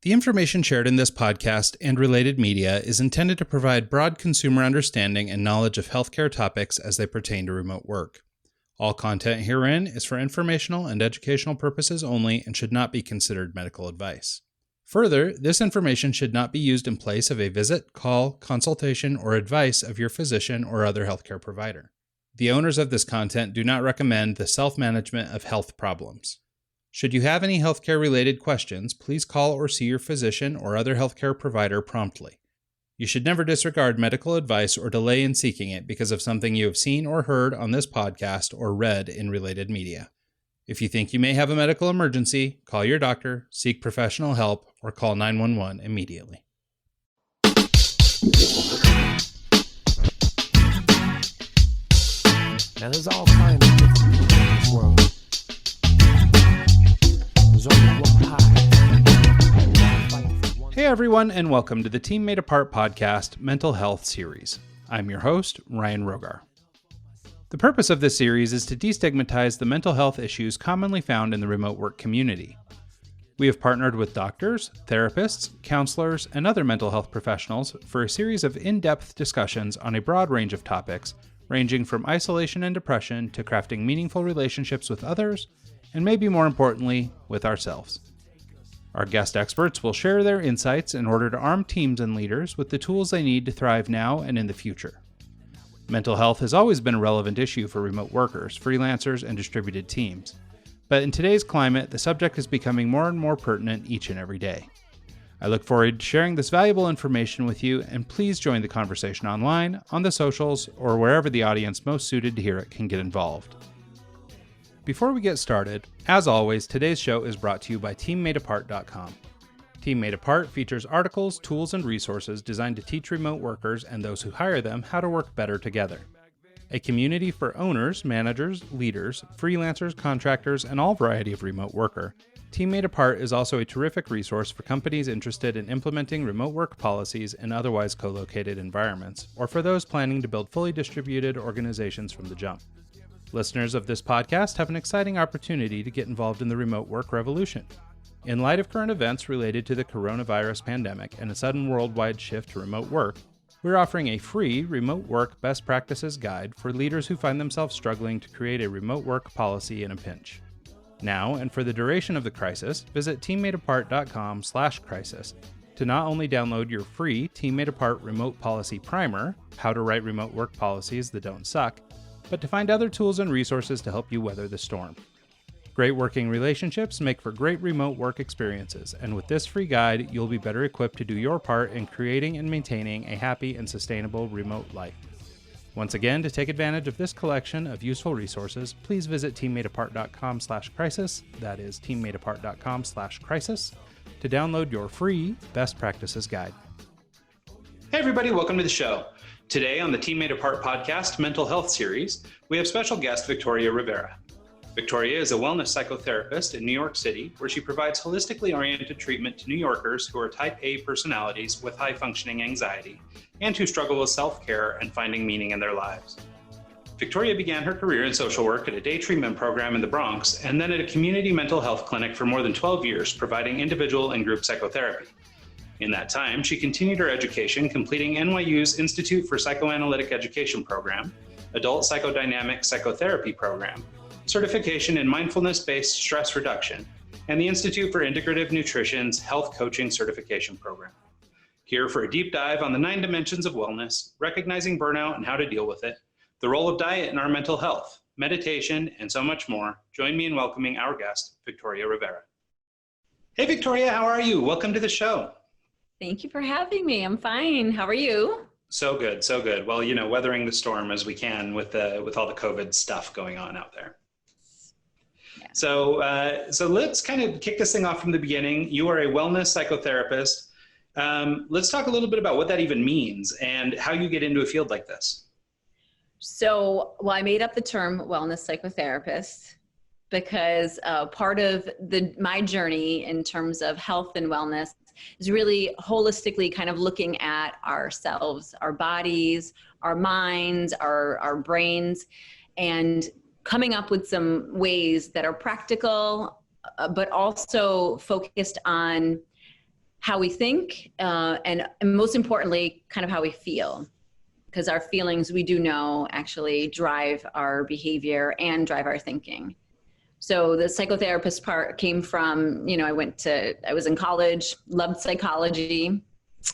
The information shared in this podcast and related media is intended to provide broad consumer understanding and knowledge of healthcare topics as they pertain to remote work. All content herein is for informational and educational purposes only and should not be considered medical advice. Further, this information should not be used in place of a visit, call, consultation, or advice of your physician or other healthcare provider. The owners of this content do not recommend the self-management of health problems. Should you have any healthcare-related questions, please call or see your physician or other healthcare provider promptly. You should never disregard medical advice or delay in seeking it because of something you have seen or heard on this podcast or read in related media. If you think you may have a medical emergency, call your doctor, seek professional help, or call 911 immediately. Now there's all kinds of different people in this world. There's only one pie. Hey everyone, and welcome to the TeammateApart Podcast Mental Health Series. I'm your host, Ryan Rogar. The purpose of this series is to destigmatize the mental health issues commonly found in the remote work community. We have partnered with doctors, therapists, counselors, and other mental health professionals for a series of in-depth discussions on a broad range of topics, ranging from isolation and depression to crafting meaningful relationships with others, and maybe more importantly, with ourselves. Our guest experts will share their insights in order to arm teams and leaders with the tools they need to thrive now and in the future. Mental health has always been a relevant issue for remote workers, freelancers, and distributed teams. But in today's climate, the subject is becoming more and more pertinent each and every day. I look forward to sharing this valuable information with you, and please join the conversation online, on the socials, or wherever the audience most suited to hear it can get involved. Before we get started, as always, today's show is brought to you by TeammateApart.com. TeammateApart features articles, tools, and resources designed to teach remote workers and those who hire them how to work better together. A community for owners, managers, leaders, freelancers, contractors, and all variety of remote worker, TeammateApart is also a terrific resource for companies interested in implementing remote work policies in otherwise co-located environments, or for those planning to build fully distributed organizations from the jump. Listeners of this podcast have an exciting opportunity to get involved in the remote work revolution. In light of current events related to the coronavirus pandemic and a sudden worldwide shift to remote work, we're offering a free remote work best practices guide for leaders who find themselves struggling to create a remote work policy in a pinch. Now, and for the duration of the crisis, visit teammateapart.com/crisis to not only download your free TeammateApart Remote Policy Primer, how to write remote work policies that don't suck, but to find other tools and resources to help you weather the storm. Great working relationships make for great remote work experiences, and with this free guide, you'll be better equipped to do your part in creating and maintaining a happy and sustainable remote life. Once again, to take advantage of this collection of useful resources, please visit teammateapart.com/crisis, that is teammateapart.com/crisis, to download your free best practices guide. Hey everybody, welcome to the show. Today on the TeammateApart Podcast Mental Health Series, we have special guest Victoria Rivera. Victoria is a wellness psychotherapist in New York City, where she provides holistically oriented treatment to New Yorkers who are type A personalities with high-functioning anxiety and who struggle with self-care and finding meaning in their lives. Victoria began her career in social work at a day treatment program in the Bronx and then at a community mental health clinic for more than 12 years, providing individual and group psychotherapy. In that time, she continued her education, completing NYU's Institute for Psychoanalytic Education Program, Adult Psychodynamic Psychotherapy Program, certification in Mindfulness-Based Stress Reduction, and the Institute for Integrative Nutrition's Health Coaching Certification Program. Here for a deep dive on the 9 dimensions of wellness, recognizing burnout and how to deal with it, the role of diet in our mental health, meditation, and so much more, join me in welcoming our guest, Victoria Rivera. Hey Victoria, how are you? Welcome to the show. Thank you for having me. I'm fine. How are you? So good, so good. Well, you know, weathering the storm as we can with all the COVID stuff going on out there. Yeah. So let's kind of kick this thing off from the beginning. You are a wellness psychotherapist. Let's talk a little bit about what that even means and how you get into a field like this. So, well, I made up the term wellness psychotherapist because part of my journey in terms of health and wellness is really holistically kind of looking at ourselves, our bodies, our minds, our brains, and coming up with some ways that are practical, but also focused on how we think, and most importantly, kind of how we feel. Because our feelings, we do know, actually drive our behavior and drive our thinking. So the psychotherapist part came from, I was in college, loved psychology.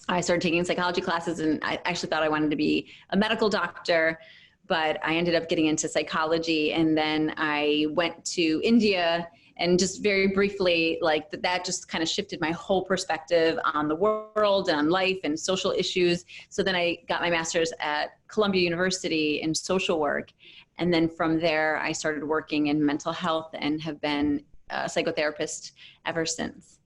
I started taking psychology classes, and I actually thought I wanted to be a medical doctor, but I ended up getting into psychology. And then I went to India, and just very briefly, like that just kind of shifted my whole perspective on the world and on life and social issues. So then I got my master's at Columbia University in social work. And then from there, I started working in mental health and have been a psychotherapist ever since.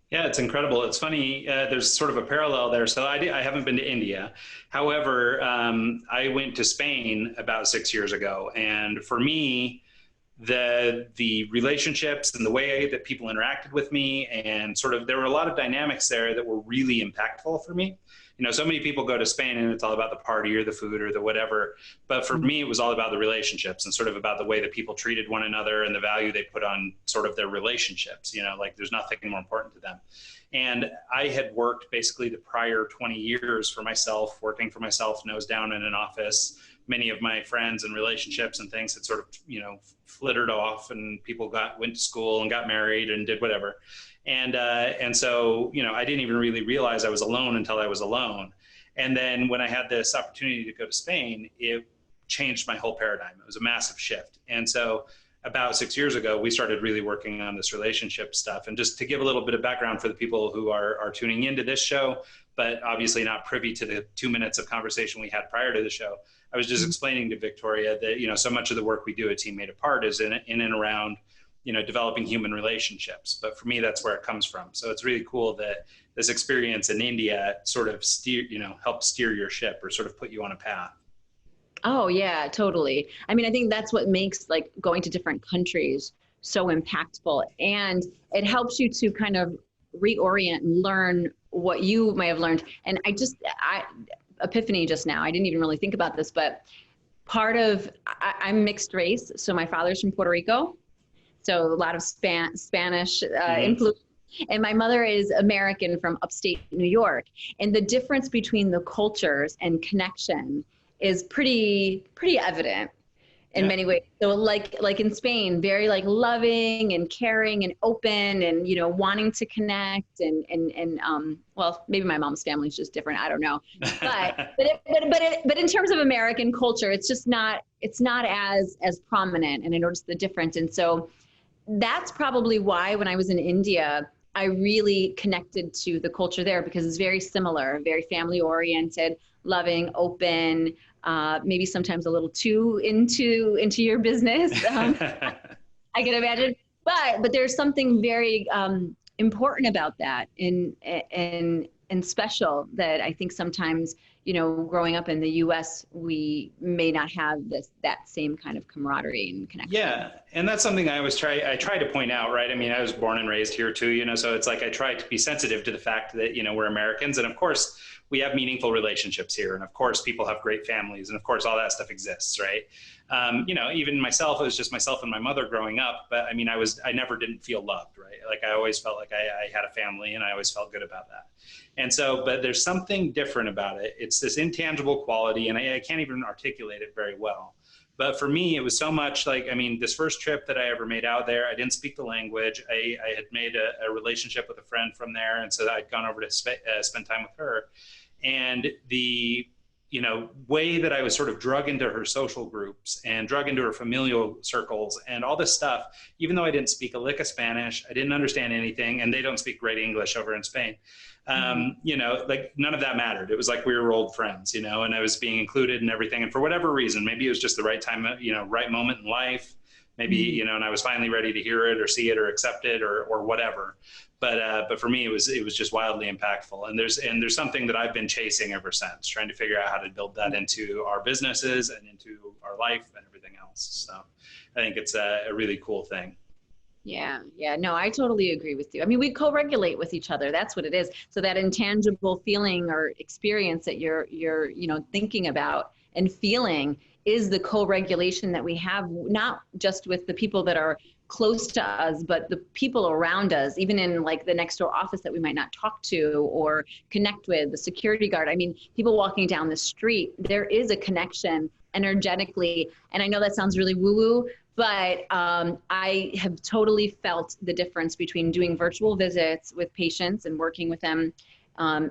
Yeah, it's incredible. It's funny. There's sort of a parallel there. So I haven't been to India. However, I went to Spain about 6 years ago. And for me, the relationships and the way that people interacted with me, and sort of, there were a lot of dynamics there that were really impactful for me. So many people go to Spain and it's all about the party or the food or the whatever. But for me, it was all about the relationships and sort of about the way that people treated one another and the value they put on sort of their relationships, like there's nothing more important to them. And I had worked basically the prior 20 years for myself, working for myself, nose down in an office. Many of my friends and relationships and things had sort of, flittered off, and people went to school and got married and did whatever. And so, I didn't even really realize I was alone until I was alone. And then when I had this opportunity to go to Spain, it changed my whole paradigm. It was a massive shift. And so about 6 years ago, we started really working on this relationship stuff. And just to give a little bit of background for the people who are tuning into this show, but obviously not privy to the 2 minutes of conversation we had prior to the show, I was just explaining to Victoria that, so much of the work we do at TeammateApart is in and around, developing human relationships. But for me, that's where it comes from. So it's really cool that this experience in India sort of helped steer your ship or sort of put you on a path. Oh yeah, totally. I mean, I think that's what makes like going to different countries so impactful, and it helps you to kind of reorient and learn what you may have learned. And epiphany just now, I didn't even really think about this, but I'm mixed race. So my father's from Puerto Rico. So a lot of Spanish influence. And my mother is American from upstate New York. And the difference between the cultures and connection is pretty evident in many ways. So like in Spain, very like loving and caring and open and, wanting to connect and well, maybe my mom's family is just different. I don't know. But in terms of American culture, it's not as prominent, and I noticed the difference. And so that's probably why when I was in India, I really connected to the culture there, because it's very similar, very family oriented, loving, open, maybe sometimes a little too into your business. I can imagine, but there's something very important about that and special that I think sometimes, growing up in the U.S., we may not have that same kind of camaraderie and connection. Yeah, and that's something I try to point out, right? I mean, I was born and raised here too, so it's like I try to be sensitive to the fact that, we're Americans, and of course we have meaningful relationships here, and of course people have great families, and of course all that stuff exists, right? Even myself, it was just myself and my mother growing up, but I mean, I never didn't feel loved, right? Like I always felt like I had a family, and I always felt good about that. And so, but there's something different about it. It's this intangible quality, and I can't even articulate it very well. But for me, it was so much like, I mean, this first trip that I ever made out there, I didn't speak the language. I had made a relationship with a friend from there, and so I'd gone over to spend time with her. And the way that I was sort of drug into her social groups and drug into her familial circles and all this stuff, even though I didn't speak a lick of Spanish, I didn't understand anything, and they don't speak great English over in Spain. Like none of that mattered. It was like we were old friends, and I was being included in everything. And for whatever reason, maybe it was just the right time, right moment in life, maybe, and I was finally ready to hear it or see it or accept it or whatever. But for me, it was just wildly impactful. And there's something that I've been chasing ever since, trying to figure out how to build that into our businesses and into our life and everything else. So I think it's a really cool thing. Yeah. No, I totally agree with you. I mean, we co-regulate with each other. That's what it is. So that intangible feeling or experience that you're thinking about and feeling is the co-regulation that we have, not just with the people that are close to us, but the people around us, even in like the next door office that we might not talk to or connect with, the security guard, I mean, people walking down the street, there is a connection energetically. And I know that sounds really woo-woo, but I have totally felt the difference between doing virtual visits with patients and working with them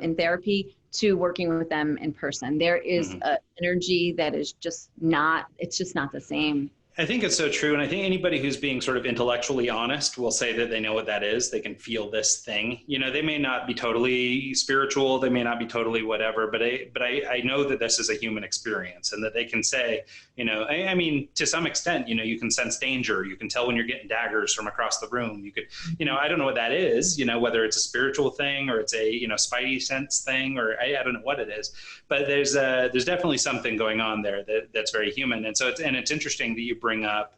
in therapy to working with them in person. There is an energy that is just not, it's just not the same. I think it's so true. And I think anybody who's being sort of intellectually honest will say that they know what that is. They can feel this thing. You know, they may not be totally spiritual. They may not be totally whatever, but I know that this is a human experience and that they can say, you know, I mean, to some extent, you know, you can sense danger. You can tell when you're getting daggers from across the room. You could, you know, I don't know what that is, you know, whether it's a spiritual thing or it's a, you know, spidey sense thing, or I don't know what it is, but there's definitely something going on there that's very human. And so it's interesting that you bring up,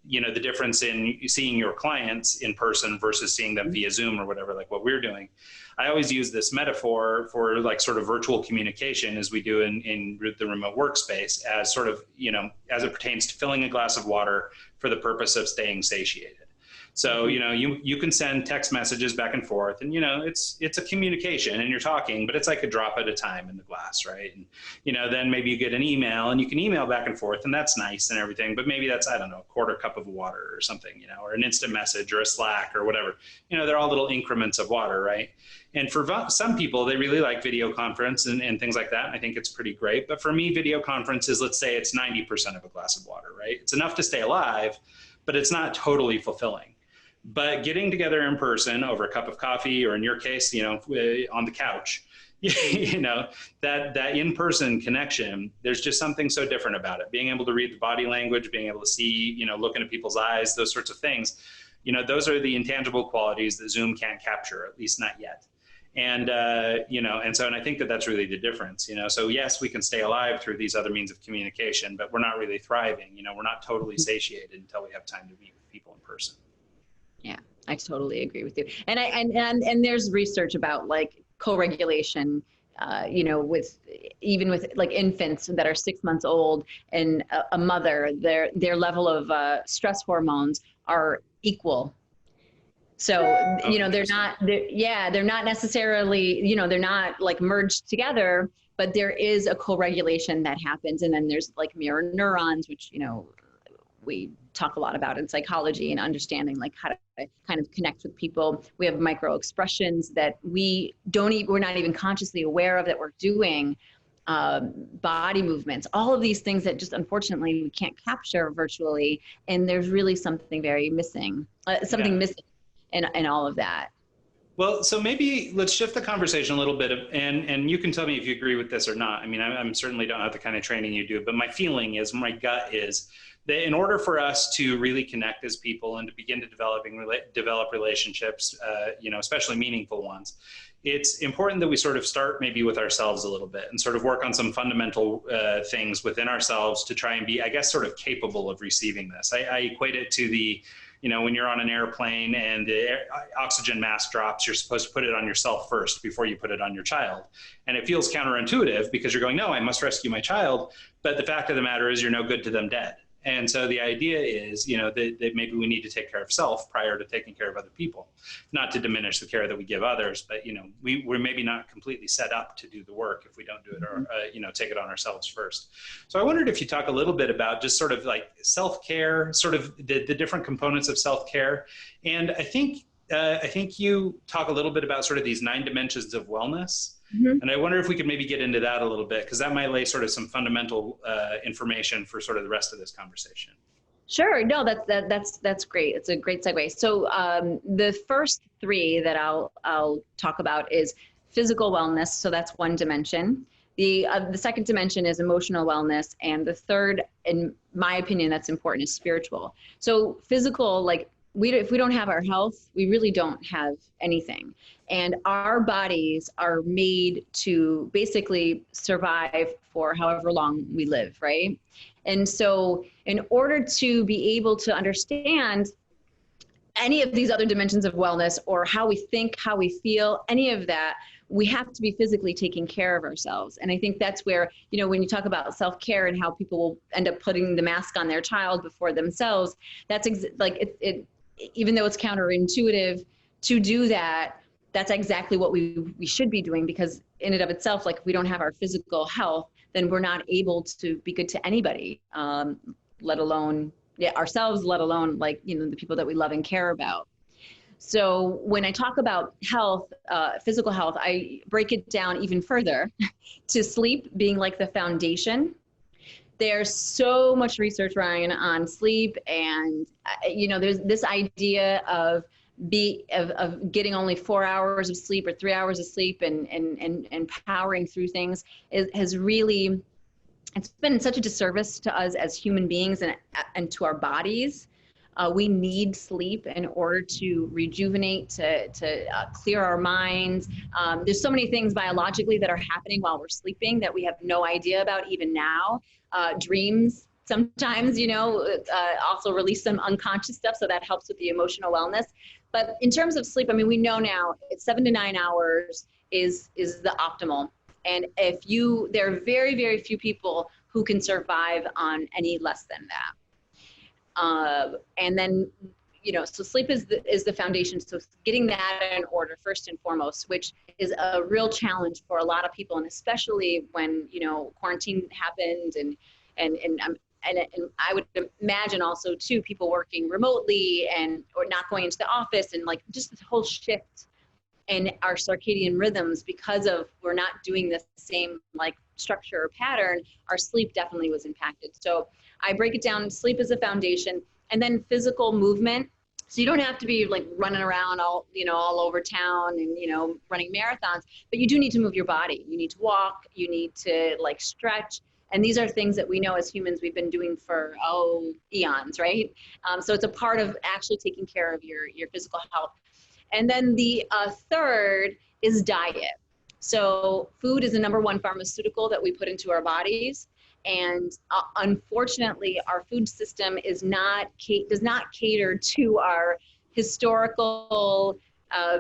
you know, the difference in seeing your clients in person versus seeing them via Zoom or whatever, like what we're doing. I always use this metaphor for like sort of virtual communication as we do in the remote workspace as sort of, you know, as it pertains to filling a glass of water for the purpose of staying satiated. So, you know, you can send text messages back and forth and, you know, it's a communication and you're talking, but it's like a drop at a time in the glass, right? And, you know, then maybe you get an email and you can email back and forth and that's nice and everything, but maybe that's, I don't know, a quarter cup of water or something, you know, or an instant message or a Slack or whatever. You know, they're all little increments of water, right? And for some people, they really like video conference and things like that. I think it's pretty great. But for me, video conference is, let's say it's 90% of a glass of water, right? It's enough to stay alive, but it's not totally fulfilling. But getting together in person over a cup of coffee, or in your case, you know, on the couch, you know, that in-person connection, there's just something so different about it. Being able to read the body language, being able to see, you know, look into people's eyes, those sorts of things, you know, those are the intangible qualities that Zoom can't capture, at least not yet. And, you know, and I think that's really the difference, you know, so yes, we can stay alive through these other means of communication, but we're not really thriving, you know, we're not totally satiated until we have time to meet with people in person. Yeah, I totally agree with you. And there's research about like co-regulation, you know, with like infants that are 6 months old and a mother, their level of stress hormones are equal. So, you know, they're not necessarily, you know, they're not like merged together, but there is a co-regulation that happens. And then there's like mirror neurons, which, you know, we talk a lot about in psychology and understanding like how to kind of connect with people. We have micro expressions that we're not even consciously aware of that we're doing, body movements, all of these things that just unfortunately we can't capture virtually. And there's really something missing in all of that. Well, so maybe let's shift the conversation a little bit, and you can tell me if you agree with this or not. I mean, I'm certainly don't have the kind of training you do, but my feeling is, my gut is, that in order for us to really connect as people and to begin to develop relationships, you know, especially meaningful ones, it's important that we sort of start maybe with ourselves a little bit and sort of work on some fundamental things within ourselves to try and be, I guess, sort of capable of receiving this. I equate it to the, you know, when you're on an airplane and the oxygen mask drops, you're supposed to put it on yourself first before you put it on your child. And it feels counterintuitive because you're going, no, I must rescue my child. But the fact of the matter is you're no good to them dead. And so the idea is, you know, that maybe we need to take care of self prior to taking care of other people, not to diminish the care that we give others, but, you know, we're maybe not completely set up to do the work if we don't do it or, you know, take it on ourselves first. So I wondered if you talk a little bit about just sort of like self-care, sort of the different components of self-care. And I think you talk a little bit about sort of these 9 dimensions of wellness. Mm-hmm. And I wonder if we could maybe get into that a little bit, because that might lay sort of some fundamental information for sort of the rest of this conversation. Sure. No, that's great. It's a great segue. So the first 3 that I'll talk about is physical wellness. So that's one dimension. The second dimension is emotional wellness, and the third, in my opinion, that's important, is spiritual. So physical, like if we don't have our health, we really don't have anything. And our bodies are made to basically survive for however long we live, right? And so in order to be able to understand any of these other dimensions of wellness, or how we think, how we feel, any of that, we have to be physically taking care of ourselves. And I think that's where, you know, when you talk about self-care and how people will end up putting the mask on their child before themselves, that's even though it's counterintuitive to do that, that's exactly what we should be doing, because in and of itself, like if we don't have our physical health, then we're not able to be good to anybody, let alone ourselves, let alone like, the people that we love and care about. So when I talk about health, physical health, I break it down even further to sleep being like the foundation. There's so much research, Ryan, on sleep, and there's this idea of getting only 4 hours of sleep or 3 hours of sleep and powering through things has really, it's been such a disservice to us as human beings and to our bodies. We need sleep in order to rejuvenate, to clear our minds. There's so many things biologically that are happening while we're sleeping that we have no idea about even now. Dreams sometimes, also release some unconscious stuff, so that helps with the emotional wellness. But in terms of sleep, I mean, we know now it's 7 to 9 hours is the optimal. And there are very, very few people who can survive on any less than that. And then, so sleep is the foundation. So getting that in order first and foremost, which is a real challenge for a lot of people, and especially when, quarantine happened and I would imagine also too, people working remotely or not going into the office, and like just this whole shift in our circadian rhythms because of we're not doing the same like structure or pattern. Our sleep definitely was impacted. So I break it down. Sleep is a foundation, and then physical movement. So you don't have to be like running around all over town and, running marathons, but you do need to move your body. You need to walk, you need to like stretch. And these are things that we know as humans we've been doing for, eons, right? So it's a part of actually taking care of your physical health. And then the third is diet. So food is the number one pharmaceutical that we put into our bodies. And unfortunately, our food system does not cater to our historical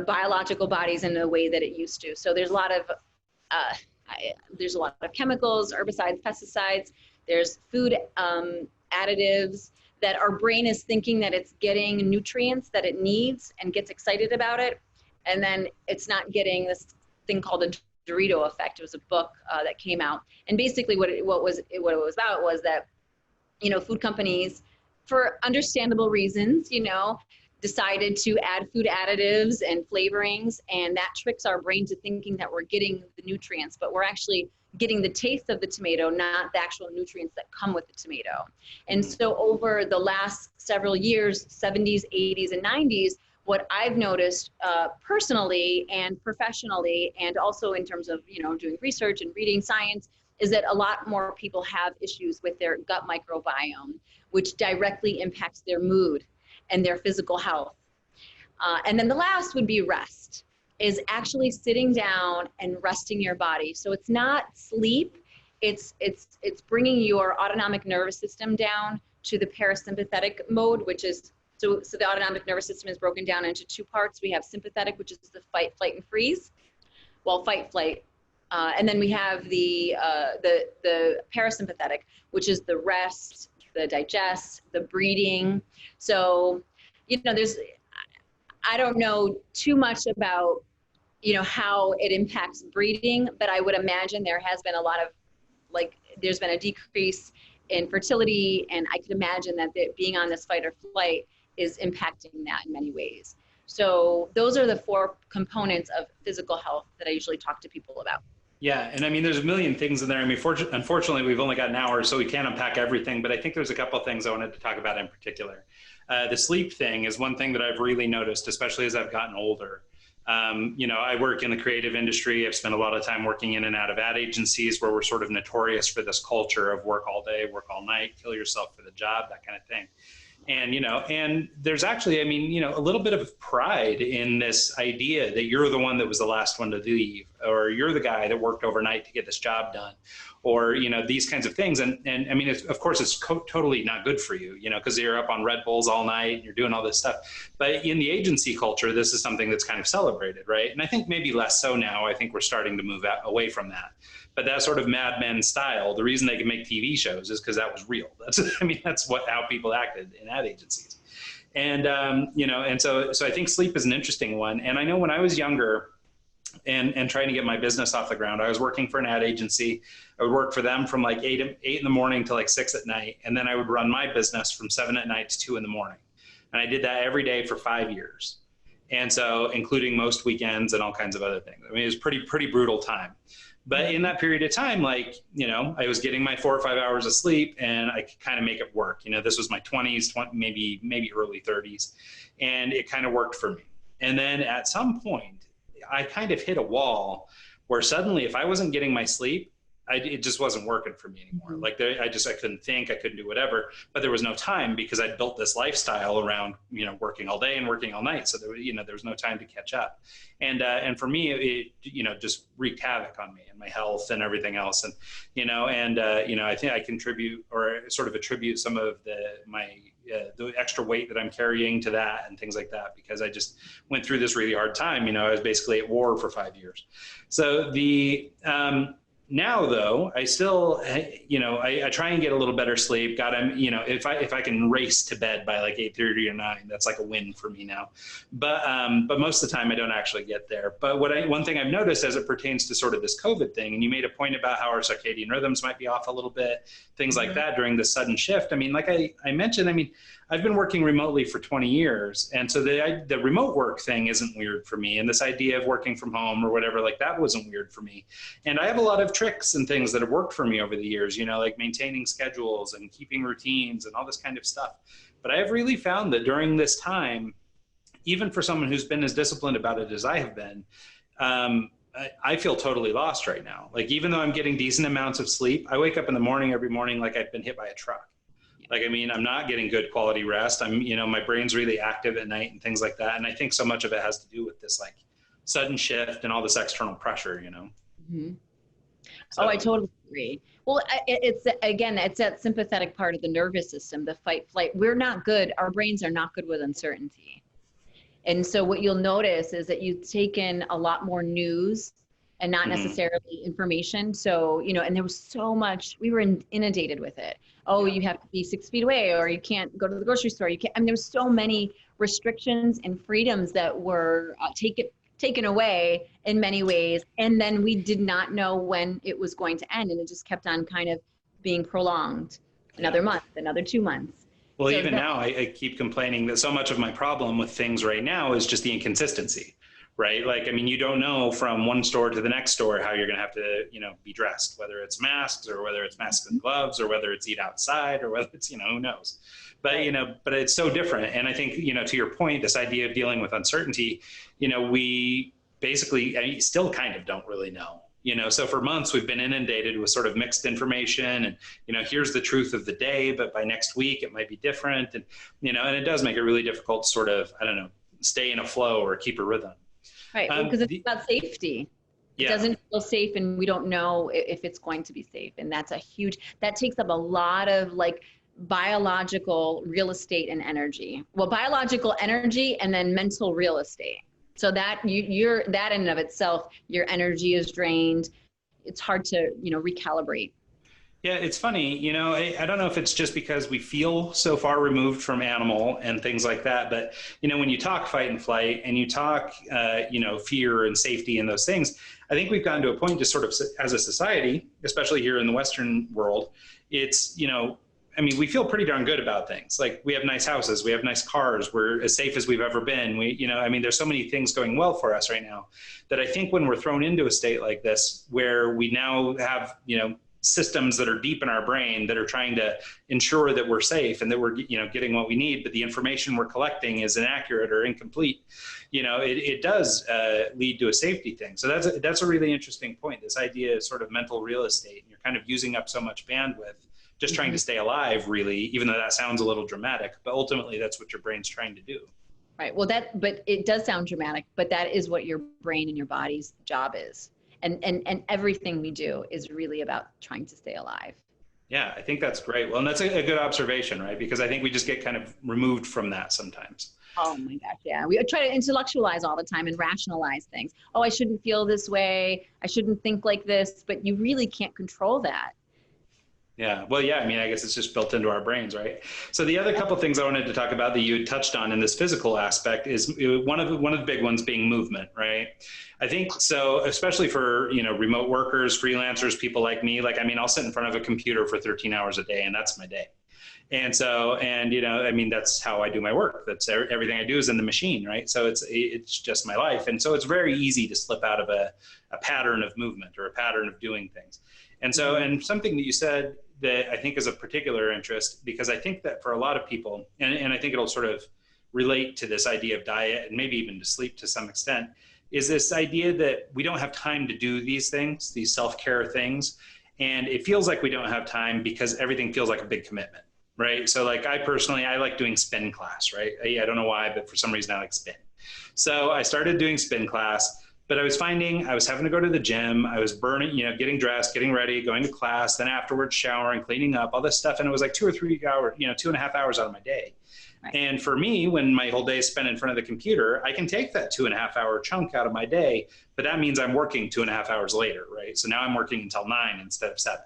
biological bodies in a way that it used to. So there's a lot of chemicals, herbicides, pesticides. There's food additives that our brain is thinking that it's getting nutrients that it needs and gets excited about it. And then it's not getting this thing called the Dorito effect. It was a book that came out. And basically what it was about was that, food companies, for understandable reasons, decided to add food additives and flavorings, and that tricks our brain to thinking that we're getting the nutrients, but we're actually getting the taste of the tomato, not the actual nutrients that come with the tomato. And so over the last several years, 70s, 80s, and 90s, what I've noticed personally and professionally, and also in terms of, doing research and reading science, is that a lot more people have issues with their gut microbiome, which directly impacts their mood and their physical health. And then the last would be rest, is actually sitting down and resting your body. So it's not sleep, it's bringing your autonomic nervous system down to the parasympathetic mode, which is, so the autonomic nervous system is broken down into two parts. We have sympathetic, which is the fight, flight, and freeze. Well, fight, flight. And then we have the parasympathetic, which is the rest, the digest, the breathing. So, I don't know too much about, how it impacts breathing, but I would imagine there has been a lot of, there's been a decrease in fertility, and I could imagine that being on this fight or flight is impacting that in many ways. So those are the 4 components of physical health that I usually talk to people about. Yeah. And I mean, there's a million things in there. I mean, unfortunately, we've only got an hour, so we can't unpack everything, but I think there's a couple of things I wanted to talk about in particular. The sleep thing is one thing that I've really noticed, especially as I've gotten older. I work in the creative industry. I've spent a lot of time working in and out of ad agencies where we're sort of notorious for this culture of work all day, work all night, kill yourself for the job, that kind of thing. And, and there's actually, a little bit of pride in this idea that you're the one that was the last one to leave, or you're the guy that worked overnight to get this job done, or, these kinds of things. And I mean, of course, it's totally not good for you, because you're up on Red Bulls all night and you're doing all this stuff. But in the agency culture, this is something that's kind of celebrated, right? And I think maybe less so now. I think we're starting to move away from that. But that sort of Mad Men style, the reason they can make TV shows is because that was real. That's how people acted in ad agencies. And, and so I think sleep is an interesting one. And I know when I was younger and trying to get my business off the ground, I was working for an ad agency. I would work for them from like 8 in the morning to like 6 at night. And then I would run my business from 7 at night to 2 in the morning. And I did that every day for 5 years. And so including most weekends and all kinds of other things. I mean, it was pretty brutal time. But in that period of time, like, I was getting my 4 or 5 hours of sleep and I could kind of make it work. This was my 20s, maybe early 30s. And it kind of worked for me. And then at some point, I kind of hit a wall where suddenly if I wasn't getting my sleep, it just wasn't working for me anymore. Like I couldn't think, I couldn't do whatever, but there was no time because I'd built this lifestyle around, working all day and working all night. So there was no time to catch up. And for me, it just wreaked havoc on me and my health and everything else. And, I think I contribute or sort of attribute some of the extra weight that I'm carrying to that and things like that, because I just went through this really hard time. I was basically at war for 5 years. So now though, I still, I try and get a little better sleep. If I can race to bed by like 8:30 or 9, that's like a win for me now. But most of the time I don't actually get there. But one thing I've noticed as it pertains to sort of this COVID thing, and you made a point about how our circadian rhythms might be off a little bit, things like that during this sudden shift. I mean, like I mentioned, I've been working remotely for 20 years. And so the remote work thing isn't weird for me. And this idea of working from home or whatever, like that wasn't weird for me. And I have a lot of tricks and things that have worked for me over the years, like maintaining schedules and keeping routines and all this kind of stuff. But I have really found that during this time, even for someone who's been as disciplined about it as I have been, I feel totally lost right now. Like, even though I'm getting decent amounts of sleep, I wake up in the morning every morning like I've been hit by a truck. Like, I'm not getting good quality rest. My brain's really active at night and things like that. And I think so much of it has to do with this like sudden shift and all this external pressure, Mm-hmm. So. Oh, I totally agree. Well, it's that sympathetic part of the nervous system, the fight flight. Our brains are not good with uncertainty. And so what you'll notice is that you've taken a lot more news and not necessarily information. So, and there was so much, we were inundated with it. Oh, you have to be 6 feet away, or you can't go to the grocery store. There was so many restrictions and freedoms that were taken away in many ways. And then we did not know when it was going to end. And it just kept on kind of being prolonged. Another month, another 2 months. Well, so even now I keep complaining that so much of my problem with things right now is just the inconsistency. Right? Like, you don't know from one store to the next store how you're going to have to, be dressed, whether it's masks or whether it's masks and gloves or whether it's eat outside or whether it's, who knows. But, but it's so different. And I think, to your point, this idea of dealing with uncertainty, we basically still kind of don't really know. So for months we've been inundated with sort of mixed information and, here's the truth of the day, but by next week it might be different. And, and it does make it really difficult to sort of, stay in a flow or keep a rhythm. Right, because it's about safety. It doesn't feel safe, and we don't know if it's going to be safe. And that takes up a lot of like biological real estate and energy. Well, biological energy and then mental real estate. So that you're that in and of itself, your energy is drained. It's hard to, recalibrate. Yeah, it's funny, I don't know if it's just because we feel so far removed from animal and things like that, but, when you talk fight and flight and you talk, fear and safety and those things, I think we've gotten to a point just sort of as a society, especially here in the Western world, it's, we feel pretty darn good about things. Like, we have nice houses, we have nice cars, we're as safe as we've ever been. There's so many things going well for us right now that I think when we're thrown into a state like this, where we now have, systems that are deep in our brain that are trying to ensure that we're safe and that we're getting what we need, but the information we're collecting is inaccurate or incomplete, it does lead to a safety thing. So that's a really interesting point, this idea of sort of mental real estate. You're kind of using up so much bandwidth just trying to stay alive, really, even though that sounds a little dramatic, but ultimately that's what your brain's trying to do. Right. Well, but it does sound dramatic, but that is what your brain and your body's job is. And everything we do is really about trying to stay alive. Yeah, I think that's great. Well, and that's a good observation, right? Because I think we just get kind of removed from that sometimes. Oh my gosh, yeah. We try to intellectualize all the time and rationalize things. Oh, I shouldn't feel this way. I shouldn't think like this, but you really can't control that. Yeah. Well, yeah, I mean, I guess it's just built into our brains, right? So the other couple of things I wanted to talk about that you had touched on in this physical aspect is one of the big ones being movement, right? I think so, especially for, remote workers, freelancers, people like me, like, I mean, I'll sit in front of a computer for 13 hours a day and that's my day. And so, I mean, that's how I do my work. That's everything I do is in the machine, right? So it's just my life. And so it's very easy to slip out of a pattern of movement or a pattern of doing things. And so, and something that you said that I think is of particular interest, because I think that for a lot of people, and I think it'll sort of relate to this idea of diet and maybe even to sleep to some extent, is this idea that we don't have time to do these things, these self-care things. And it feels like we don't have time because everything feels like a big commitment, right? So like I like doing spin class, right? I don't know why, but for some reason I like spin. So I started doing spin class. But I was finding I was having to go to the gym. I was burning, getting dressed, getting ready, going to class, then afterwards showering, cleaning up, all this stuff. And it was like 2 or 3 hours, 2.5 hours out of my day. Right. And for me, when my whole day is spent in front of the computer, I can take that 2.5 hour chunk out of my day, but that means I'm working 2.5 hours later, right? So now I'm working until 9 instead of 7.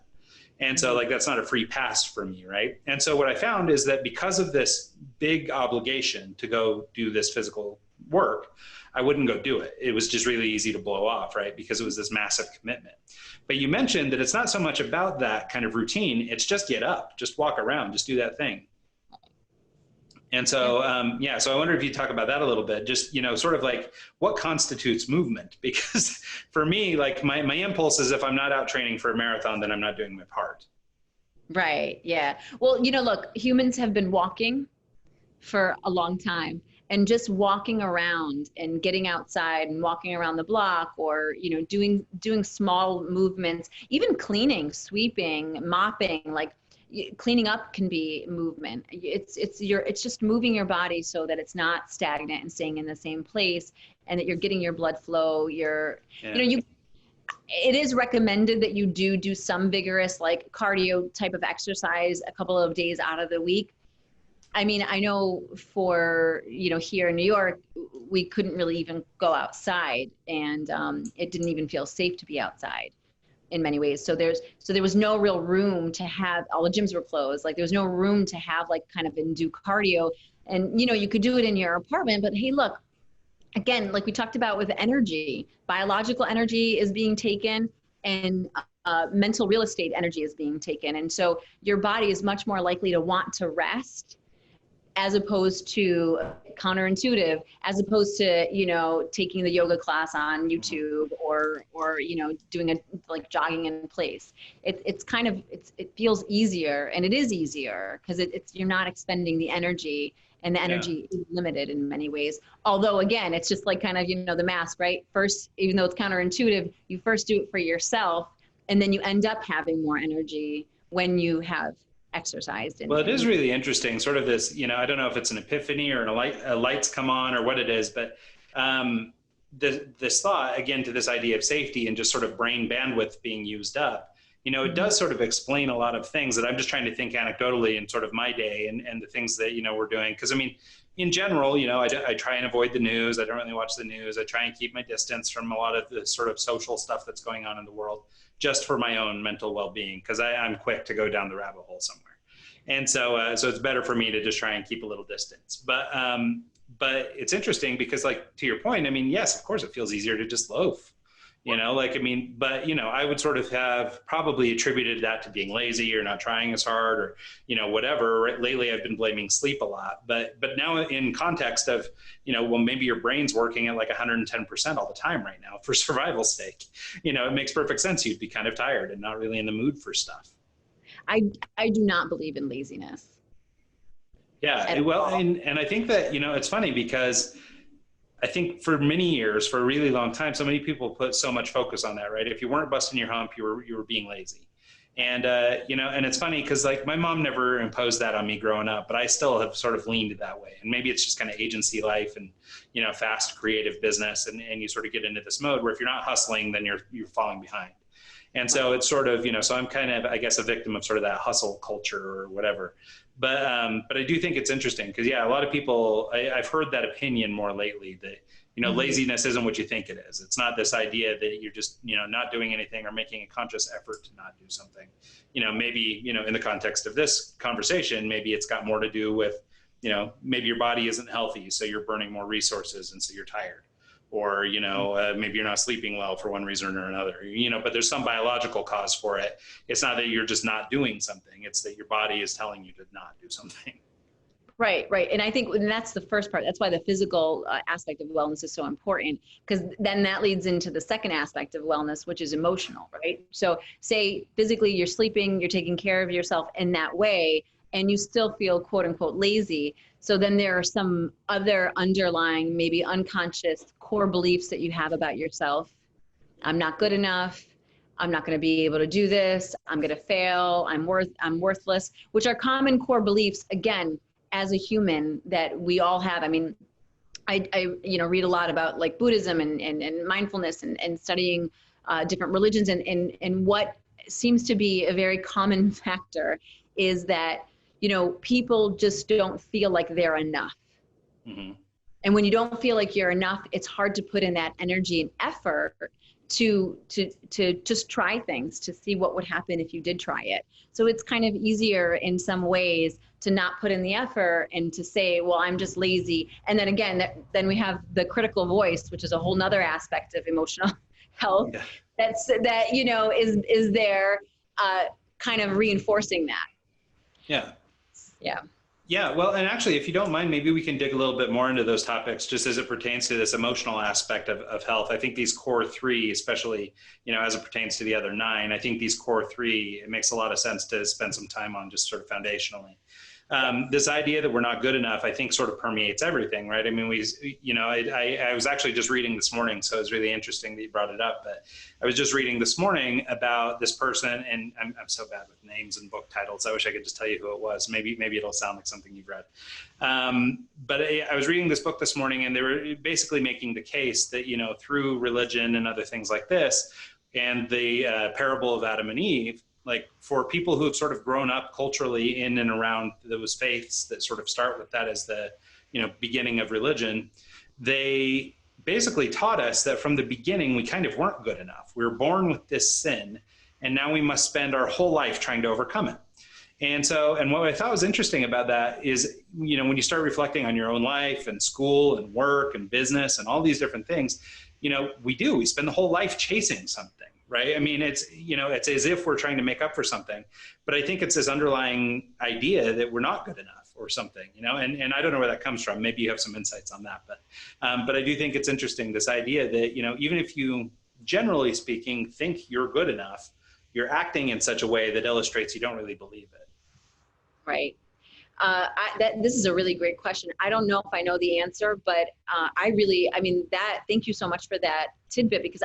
And so like, that's not a free pass for me, right? And so what I found is that because of this big obligation to go do this physical work, I wouldn't go do it. It was just really easy to blow off, right? Because it was this massive commitment. But you mentioned that it's not so much about that kind of routine. It's just get up, just walk around, just do that thing. And so, so I wonder if you talk about that a little bit, just, sort of like what constitutes movement? Because for me, like my impulse is if I'm not out training for a marathon, then I'm not doing my part. Right. Yeah. Well, look, humans have been walking for a long time. And just walking around and getting outside and walking around the block, or doing small movements, even cleaning, sweeping, mopping, like cleaning up can be movement. It's just moving your body so that it's not stagnant and staying in the same place, and that you're getting your blood flow. It is recommended that you do some vigorous like cardio type of exercise a couple of days out of the week. I mean, I know for, here in New York, we couldn't really even go outside, and it didn't even feel safe to be outside in many ways. So there was no real room to have, all the gyms were closed. Like there was no room to have like kind of and do cardio. And, you could do it in your apartment, but hey, look, again, like we talked about with energy, biological energy is being taken, and mental real estate energy is being taken. And so your body is much more likely to want to rest, as opposed to counterintuitive, as opposed to, taking the yoga class on YouTube or doing like jogging in place. It feels easier, and it is easier because you're not expending the energy, and the energy is limited in many ways. Although again, it's just like kind of, the mask, right? First, even though it's counterintuitive, you first do it for yourself, and then you end up having more energy when you have exercised. Well, it is really interesting, sort of this, I don't know if it's an epiphany or a lights come on or what it is, but this thought, again, to this idea of safety and just sort of brain bandwidth being used up, it does sort of explain a lot of things that I'm just trying to think anecdotally in sort of my day and the things that, we're doing. Because I mean, in general, I try and avoid the news. I don't really watch the news. I try and keep my distance from a lot of the sort of social stuff that's going on in the world, just for my own mental well-being, because I'm quick to go down the rabbit hole somewhere. And so it's better for me to just try and keep a little distance. But it's interesting because, like, to your point, I mean, yes, of course it feels easier to just loaf, I would sort of have probably attributed that to being lazy or not trying as hard or, whatever. Right? Lately, I've been blaming sleep a lot, but now in context of, maybe your brain's working at like 110% all the time right now for survival's sake. It makes perfect sense. You'd be kind of tired and not really in the mood for stuff. I do not believe in laziness. Yeah, well, and I think that, it's funny because I think for many years, for a really long time, so many people put so much focus on that, right? If you weren't busting your hump, you were being lazy. And, and it's funny because like my mom never imposed that on me growing up, but I still have sort of leaned that way. And maybe it's just kind of agency life and, fast creative business. And you sort of get into this mode where if you're not hustling, then you're falling behind. And so it's sort of, so I'm kind of, I guess, a victim of sort of that hustle culture or whatever. But I do think it's interesting because, a lot of people, I've heard that opinion more lately that, laziness isn't what you think it is. It's not this idea that you're just, not doing anything or making a conscious effort to not do something. Maybe, in the context of this conversation, maybe it's got more to do with, maybe your body isn't healthy, so you're burning more resources and so you're tired. Or, maybe you're not sleeping well for one reason or another, but there's some biological cause for it. It's not that you're just not doing something. It's that your body is telling you to not do something. Right. And I think that's the first part. That's why the physical aspect of wellness is so important, because then that leads into the second aspect of wellness, which is emotional, right? So say physically you're sleeping, you're taking care of yourself in that way, and you still feel quote unquote lazy. So then there are some other underlying, maybe unconscious core beliefs that you have about yourself. I'm not good enough. I'm not going to be able to do this. I'm going to fail. I'm worthless, which are common core beliefs, again, as a human that we all have. I mean, I read a lot about like Buddhism and mindfulness and studying different religions, and what seems to be a very common factor is that, people just don't feel like they're enough. Mm-hmm. And when you don't feel like you're enough, it's hard to put in that energy and effort to just try things, to see what would happen if you did try it. So it's kind of easier in some ways to not put in the effort and to say, well, I'm just lazy. And then again, then we have the critical voice, which is a whole nother aspect of emotional health. Yeah. Is there kind of reinforcing that. Yeah. Yeah. Yeah, well, and actually, if you don't mind, maybe we can dig a little bit more into those topics just as it pertains to this emotional aspect of health. I think these core three, especially, as it pertains to the other 9, I think these core three, it makes a lot of sense to spend some time on just sort of foundationally. This idea that we're not good enough, I think, sort of permeates everything, right? I mean, I was actually just reading this morning, so it was really interesting that you brought it up. But I was just reading this morning about this person, and I'm so bad with names and book titles. I wish I could just tell you who it was. Maybe it'll sound like something you've read. But I was reading this book this morning, and they were basically making the case that, through religion and other things like this, and the parable of Adam and Eve, like for people who have sort of grown up culturally in and around those faiths that sort of start with that as the, beginning of religion, they basically taught us that from the beginning, we kind of weren't good enough. We were born with this sin, and now we must spend our whole life trying to overcome it. And what I thought was interesting about that is, when you start reflecting on your own life and school and work and business and all these different things, we spend the whole life chasing something. Right. I mean, it's as if we're trying to make up for something, but I think it's this underlying idea that we're not good enough or something, and I don't know where that comes from. Maybe you have some insights on that, but I do think it's interesting, this idea that, even if you, generally speaking, think you're good enough, you're acting in such a way that illustrates you don't really believe it. Right. This is a really great question. I don't know if I know the answer, but thank you so much for that tidbit, because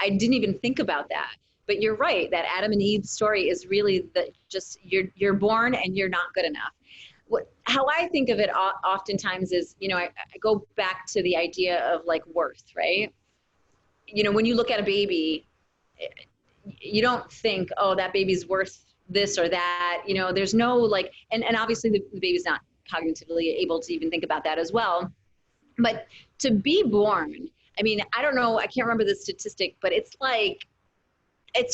I didn't even think about that. But you're right, that Adam and Eve story is really you're born and you're not good enough. How I think of it oftentimes is, I go back to the idea of like worth, right? When you look at a baby, you don't think, oh, that baby's worth this or that, there's no like, and obviously the baby's not cognitively able to even think about that as well. But to be born, I don't know, I can't remember the statistic, but it's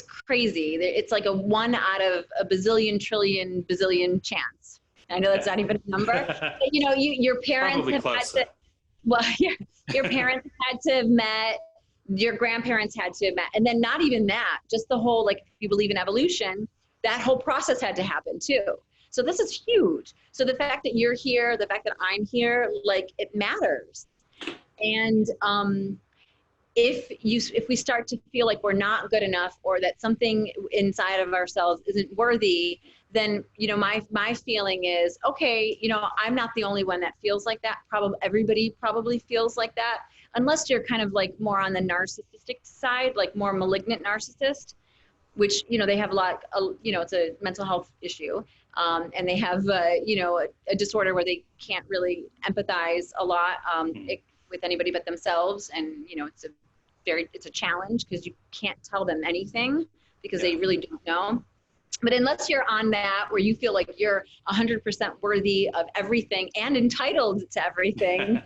crazy. It's like a 1 out of a bazillion, trillion, bazillion chance. I know that's not even a number. But, your parents have had to, your parents had to have met, your grandparents had to have met, and then not even that, just the whole, like, if you believe in evolution, that whole process had to happen too. So this is huge. So the fact that you're here, the fact that I'm here, like, it matters. And if we start to feel like we're not good enough, or that something inside of ourselves isn't worthy, then my feeling is, okay, I'm not the only one that feels like that. Everybody probably feels like that, unless you're kind of like more on the narcissistic side, like more malignant narcissist, which they have a lot. It's a mental health issue, and they have a disorder where they can't really empathize a lot. With anybody but themselves, and it's a challenge because you can't tell them anything because they really don't know. But unless you're on that where you feel like you're 100% worthy of everything and entitled to everything,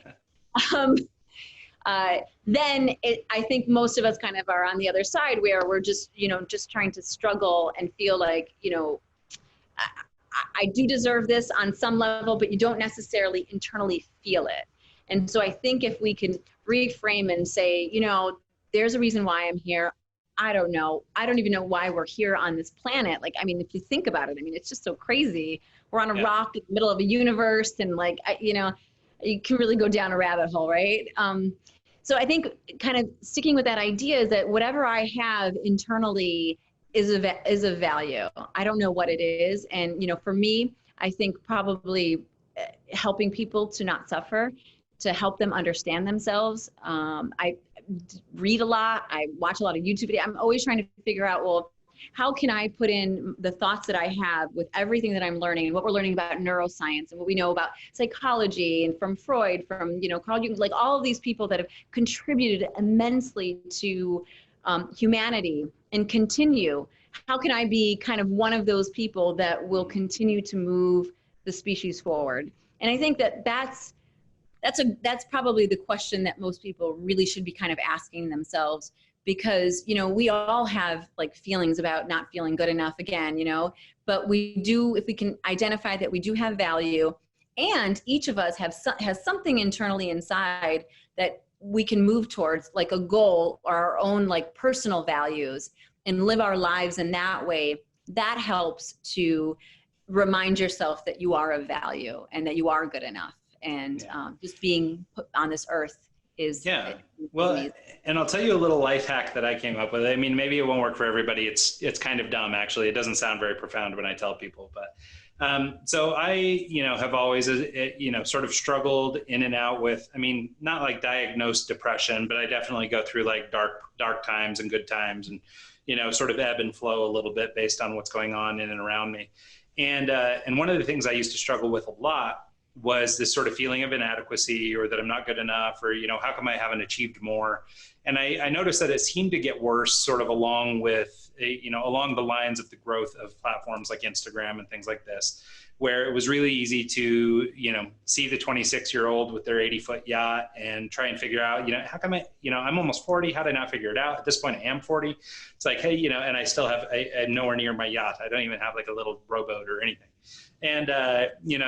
then I think most of us kind of are on the other side where we're just, just trying to struggle and feel like, I do deserve this on some level, but you don't necessarily internally feel it. And so I think if we can reframe and say, there's a reason why I'm here. I don't know. I don't even know why we're here on this planet. Like, I mean, if you think about it, I mean, it's just so crazy. We're on a rock in the middle of a universe, and like, you can really go down a rabbit hole, right? So I think kind of sticking with that idea is that whatever I have internally is of value. I don't know what it is. And, for me, I think probably helping people to not suffer, to help them understand themselves. I read a lot. I watch a lot of YouTube videos. I'm always trying to figure out, well, how can I put in the thoughts that I have with everything that I'm learning and what we're learning about neuroscience and what we know about psychology and from Freud, from, Carl Jung, like all of these people that have contributed immensely to humanity and continue. How can I be kind of one of those people that will continue to move the species forward? And I think that's probably the question that most people really should be kind of asking themselves, because, we all have like feelings about not feeling good enough again, but we do, if we can identify that we do have value, and each of us has something internally inside that we can move towards, like a goal or our own like personal values, and live our lives in that way, that helps to remind yourself that you are of value and that you are good enough. And just being put on this earth is well, amazing. And I'll tell you a little life hack that I came up with. I mean, maybe it won't work for everybody. It's kind of dumb, actually. It doesn't sound very profound when I tell people, but so I, have always, sort of struggled in and out with, I mean, not like diagnosed depression, but I definitely go through like dark times and good times, and, sort of ebb and flow a little bit based on what's going on in and around me. And one of the things I used to struggle with a lot was this sort of feeling of inadequacy, or that I'm not good enough, or, how come I haven't achieved more? And I noticed that it seemed to get worse sort of along with, along the lines of the growth of platforms like Instagram and things like this, where it was really easy to, see the 26-year-old with their 80-foot yacht and try and figure out, how come I'm almost 40. How did I not figure it out? At this point, I am 40. It's like, hey, and I still I'm nowhere near my yacht. I don't even have like a little rowboat or anything. And,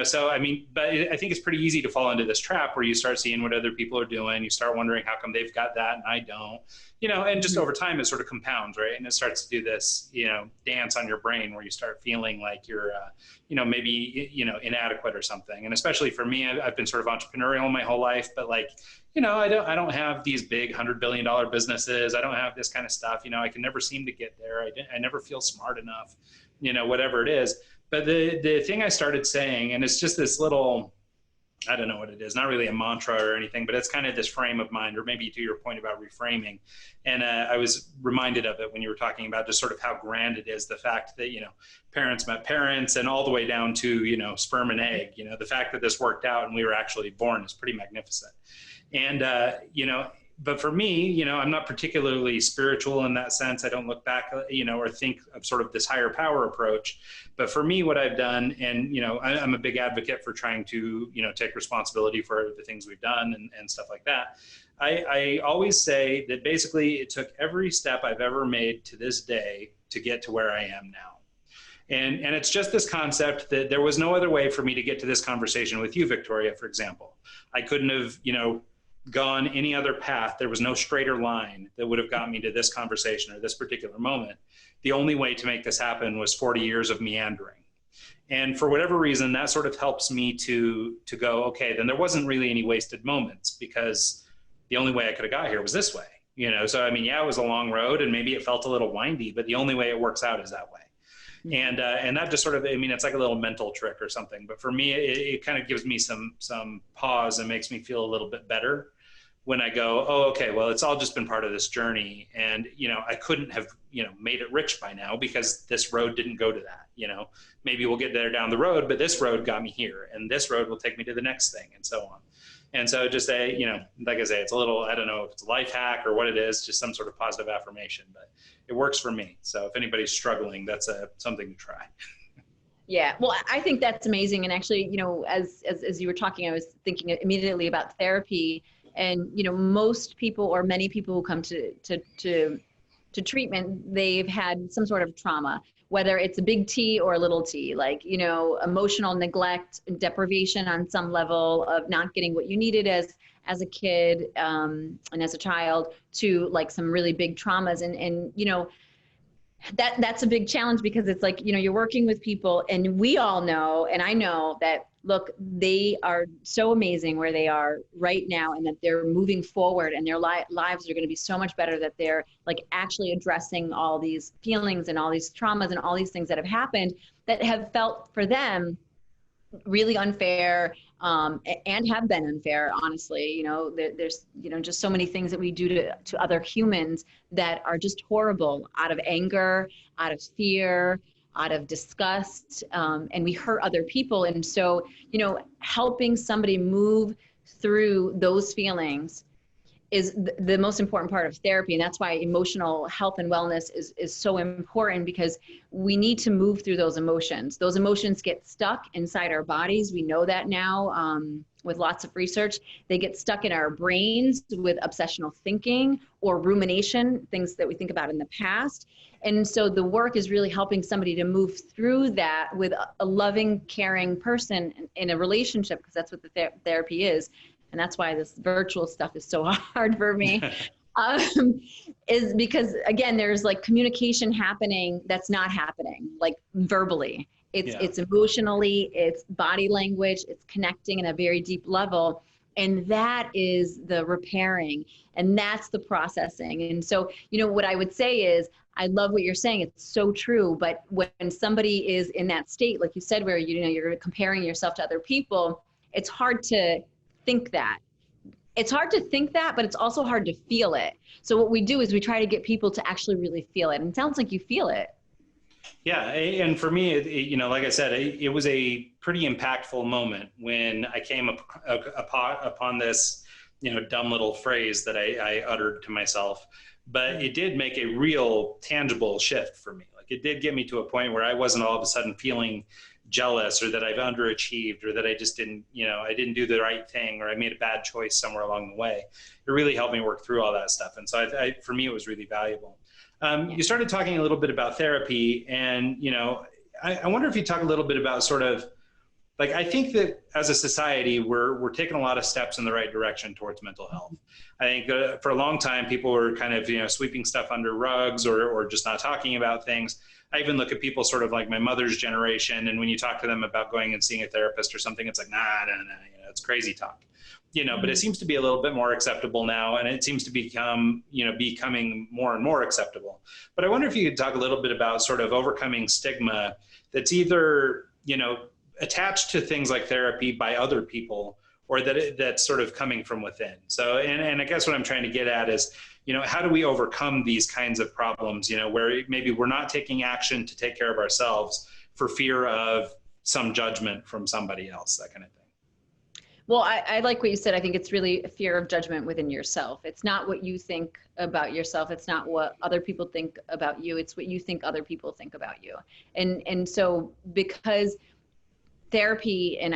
so, I mean, but I think it's pretty easy to fall into this trap where you start seeing what other people are doing. You start wondering how come they've got that and I don't, and just over time it sort of compounds, right? And it starts to do this, dance on your brain where you start feeling like you're, maybe, inadequate or something. And especially for me, I've been sort of entrepreneurial my whole life, but like, I don't have these big $100 billion businesses. I don't have this kind of stuff. I can never seem to get there. I never feel smart enough, whatever it is. But the thing I started saying, and it's just this little, I don't know what it is, not really a mantra or anything, but it's kind of this frame of mind, or maybe to your point about reframing. And I was reminded of it when you were talking about just sort of how grand it is, the fact that, parents met parents, and all the way down to, sperm and egg, the fact that this worked out and we were actually born is pretty magnificent. And, but for me, I'm not particularly spiritual in that sense. I don't look back, or think of sort of this higher power approach. But for me, what I've done, and, I'm a big advocate for trying to, take responsibility for the things we've done and stuff like that. I always say that basically it took every step I've ever made to this day to get to where I am now. And it's just this concept that there was no other way for me to get to this conversation with you, Victoria, for example. I couldn't have, gone any other path. There was no straighter line that would have got me to this conversation or this particular moment. The only way to make this happen was 40 years of meandering. And for whatever reason, that sort of helps me to go, okay, then there wasn't really any wasted moments, because the only way I could have got here was this way, So, I mean, it was a long road and maybe it felt a little windy, but the only way it works out is that way. And that just sort of, I mean, it's like a little mental trick or something, but for me, it kind of gives me some pause and makes me feel a little bit better when I go, oh, okay, well, it's all just been part of this journey. And, I couldn't have, made it rich by now because this road didn't go to that, maybe we'll get there down the road, but this road got me here, and this road will take me to the next thing, and so on. And so just like I say, it's a little, I don't know if it's a life hack or what it is, just some sort of positive affirmation, but it works for me. So if anybody's struggling, that's something to try. Yeah, well, I think that's amazing. And actually, as you were talking, I was thinking immediately about therapy And, most people or many people who come to treatment, they've had some sort of trauma, whether it's a big T or a little t, like, emotional neglect and deprivation on some level of not getting what you needed as a kid and as a child, to like some really big traumas. And that's a big challenge, because it's like, you're working with people, and we all know, and I know that, look, they are so amazing where they are right now, and that they're moving forward, and their lives are going to be so much better, that they're like actually addressing all these feelings and all these traumas and all these things that have happened that have felt for them really unfair, and have been unfair, honestly. There's just so many things that we do to other humans that are just horrible, out of anger, out of fear, out of disgust, and we hurt other people. And so, helping somebody move through those feelings is the most important part of therapy. And that's why emotional health and wellness is so important, because we need to move through those emotions. Those emotions get stuck inside our bodies. We know that now with lots of research. They get stuck in our brains with obsessional thinking or rumination, things that we think about in the past. And so the work is really helping somebody to move through that with a loving, caring person in a relationship, because that's what the therapy is. And that's why this virtual stuff is so hard for me, is because, again, there's like communication happening that's not happening, like verbally. It's emotionally, it's body language, it's connecting in a very deep level. And that is the repairing, and that's the processing. And so, what I would say is, I love what you're saying. It's so true. But when somebody is in that state, like you said, where, you're comparing yourself to other people, it's hard to think that. It's hard to think that, but it's also hard to feel it. So what we do is we try to get people to actually really feel it. And it sounds like you feel it. Yeah. And for me, like I said, it was a pretty impactful moment when I came upon this, dumb little phrase that I uttered to myself. But it did make a real tangible shift for me. Like, it did get me to a point where I wasn't all of a sudden feeling jealous, or that I've underachieved, or that I just didn't, I didn't do the right thing, or I made a bad choice somewhere along the way. It really helped me work through all that stuff. And so for me, it was really valuable. You started talking a little bit about therapy, and, I wonder if you talk a little bit about sort of, like, I think that as a society, we're taking a lot of steps in the right direction towards mental health. I think for a long time, people were kind of, sweeping stuff under rugs, or just not talking about things. I even look at people sort of like my mother's generation, and when you talk to them about going and seeing a therapist or something, it's like, nah, it's crazy talk, but it seems to be a little bit more acceptable now, and it seems to becoming more and more acceptable. But I wonder if you could talk a little bit about sort of overcoming stigma that's either, attached to things like therapy by other people, or that's sort of coming from within. So, and I guess what I'm trying to get at is, how do we overcome these kinds of problems, where maybe we're not taking action to take care of ourselves for fear of some judgment from somebody else, that kind of thing. Well, I like what you said. I think it's really a fear of judgment within yourself. It's not what you think about yourself. It's not what other people think about you. It's what you think other people think about you. And so, because therapy, and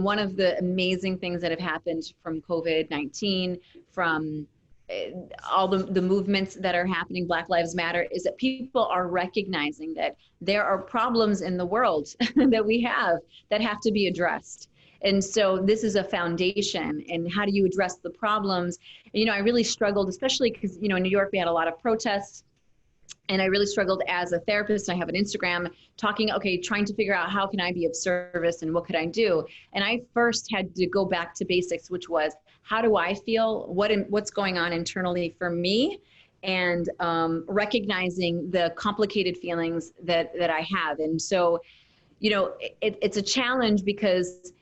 one of the amazing things that have happened from COVID-19, from all the movements that are happening, Black Lives Matter, is that people are recognizing that there are problems in the world that we have that have to be addressed. And so this is a foundation. And how do you address the problems? I really struggled, especially because, in New York, we had a lot of protests. And I really struggled as a therapist. I have an Instagram trying to figure out how can I be of service and what could I do? And I first had to go back to basics, which was, how do I feel? What's going on internally for me? And recognizing the complicated feelings that I have. And so, it's a challenge, because